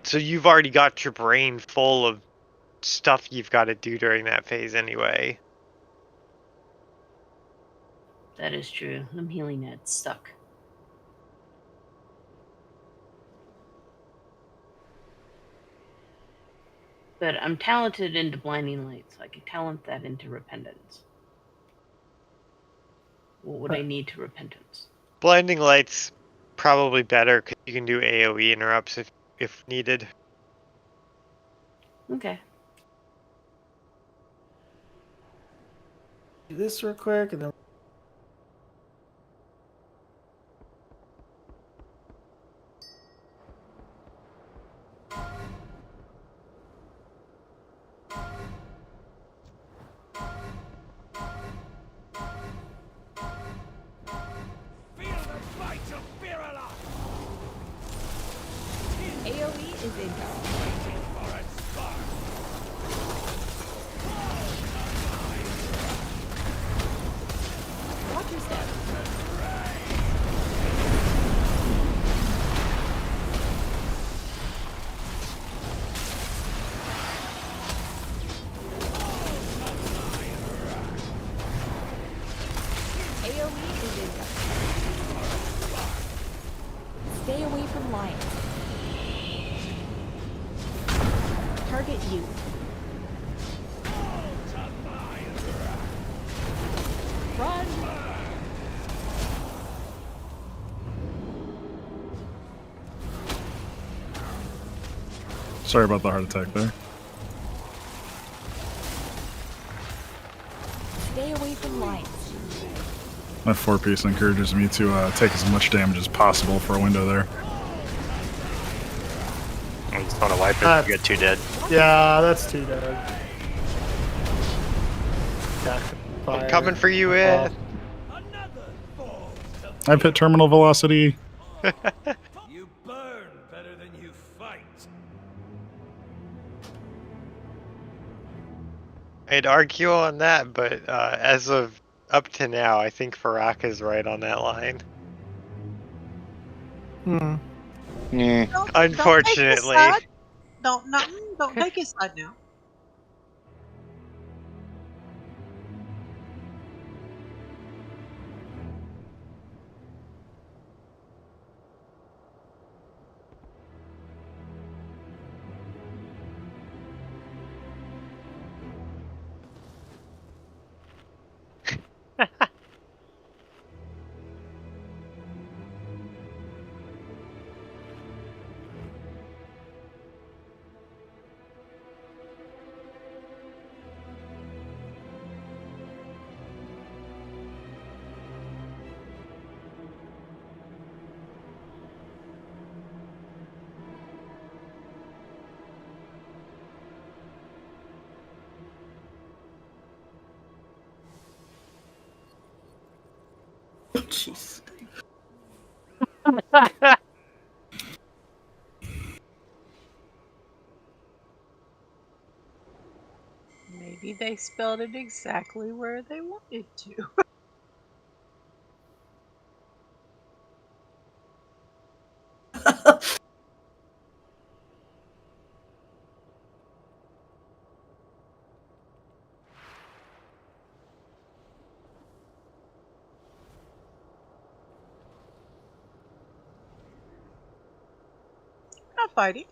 So you've already got your brain full of stuff you've got to do during that phase anyway. That is true. I'm healing it. Stuck. But I'm talented into blinding light, so I could talent that into repentance. What would I need to repentance? Blinding Light's probably better because you can do AoE interrupts if needed. Okay. Do this real quick and then. AoE is incoming. Watch your step. AoE is incoming. Stay away from lions. Target you. Run! Sorry about the heart attack there. Stay away from lions. My 4-piece encourages me to take as much damage as possible for a window there. I just want to wipe it. You got 2 dead. Yeah, that's 2 dead. I'm coming for you, Ed. I've hit terminal velocity. You burn better than you fight. I'd argue on that, but as of up to now, I think Farak is right on that line. Yeah. Unfortunately. Don't take his side now. Jeez. Maybe they spelled it exactly where they wanted to. Not fighting.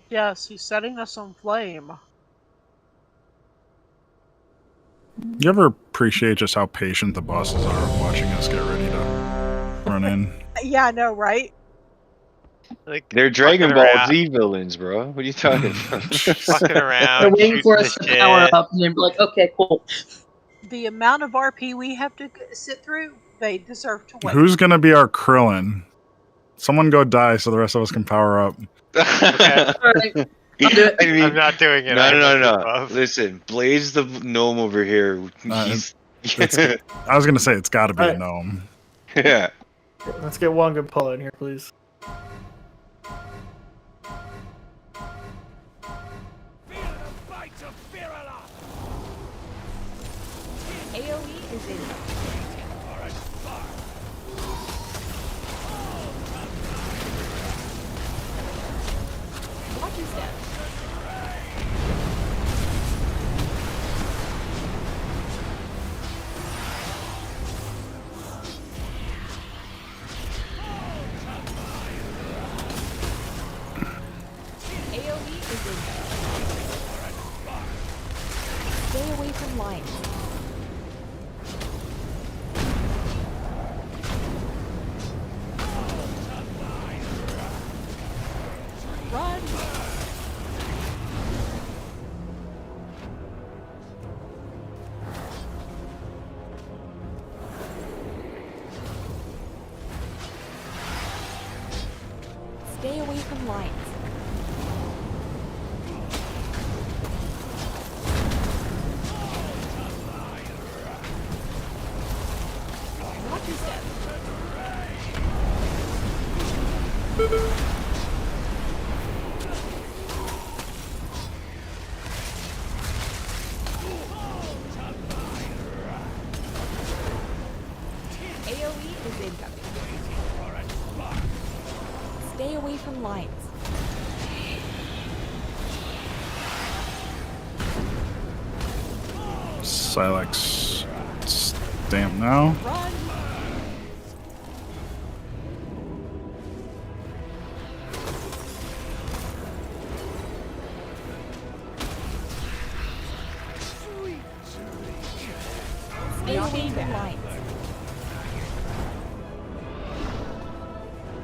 Yes, he's setting us on flame. You ever appreciate just how patient the bosses are watching us get ready to run in? Yeah, I know, right? Like They're Dragon fucking Ball around. Z villains, bro. What are you talking about? Fucking around. They're waiting for us shooting to the power shit. up and then be like, okay, cool. The amount of RP we have to sit through, they deserve to wait. Who's gonna be our Krillin? Someone go die so the rest of us can power up. Okay. Alright, I'll do it. I mean, I'm not doing it. no. Listen, Blaze the gnome over here. He's I was gonna say it's got to be a Alright. gnome. yeah. Let's get one good pull in here, please. AoE is in. Watch your step. AoE is in. Stay away from lines. Run! Stay away from lines. Watch your step. AoE is incoming. Stay away from lines. Silex stamp now. Run! Stay away from lines.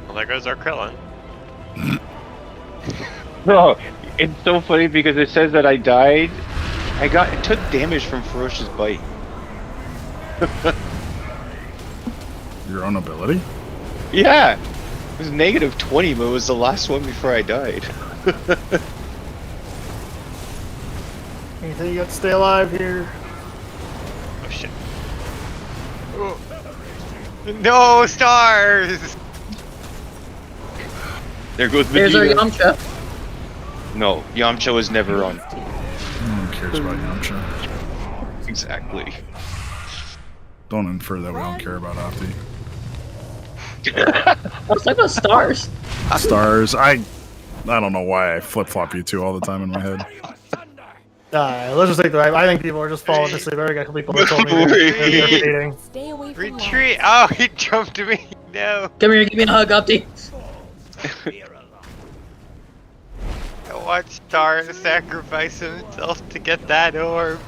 Well, there goes our Krillin. Bro, it's so funny because it says that I died. I took damage from Ferocious Bite. Your own ability? Yeah. It was negative 20, but it was the last one before I died. Anything you got to stay alive here? Oh shit. No stars! There goes There's our Vegeta. Yamcha. No, Yamcha was never on. No one cares about Yamcha. Exactly. Don't infer that we don't care about Opti. Let's talk about stars. Stars, I don't know why I flip-flop you two all the time in my head. Let's just take the right. I think people are just falling asleep. I already got people that told me they're cheating. Stay away from Retreat! Oh, he jumped me! No! Come here, give me a hug, Opti. I watched Star sacrifice himself to get that orb.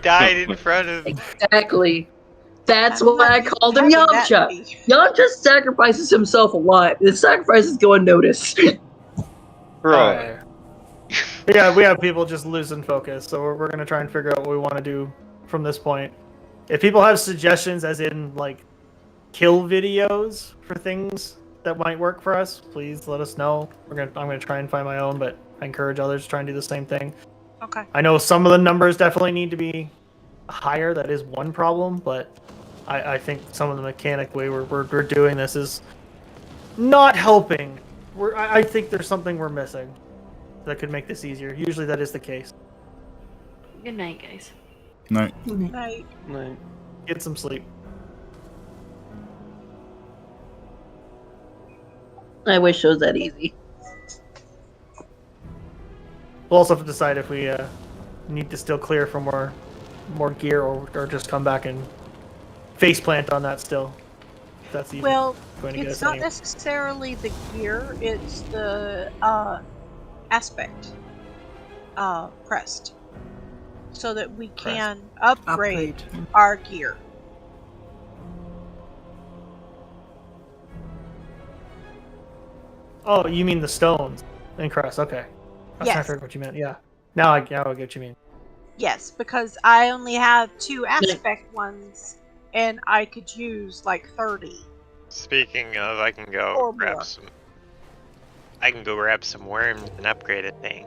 Died in front of me. Exactly. That's why I called him Yamcha. Yamcha sacrifices himself a lot. The sacrifices go unnoticed. Right. Yeah, we have people just losing focus, so we're gonna try and figure out what we want to do from this point. If people have suggestions, as in like kill videos for things that might work for us, please let us know. I'm gonna try and find my own, but I encourage others to try and do the same thing. Okay. I know some of the numbers definitely need to be higher. That is one problem, but I think some of the mechanic way we're doing this is not helping. I think there's something we're missing that could make this easier. Usually that is the case. Good night, guys. Night. Night. Night. Get some sleep. I wish it was that easy. We'll also have to decide if we need to still clear for more gear or just come back and face plant on that still. That's even Well, going to get it's us not anywhere. necessarily the gear; it's the aspect pressed, so that we can upgrade our gear. Oh, you mean the stones and crest? Okay. I was trying to Yes. figure out what you meant. Yeah. Now I get what you mean. Yes, because I only have 2 aspect ones, and I could use like 30. Speaking of, I can go Or grab more. some. I can go grab some worms and upgrade a thing.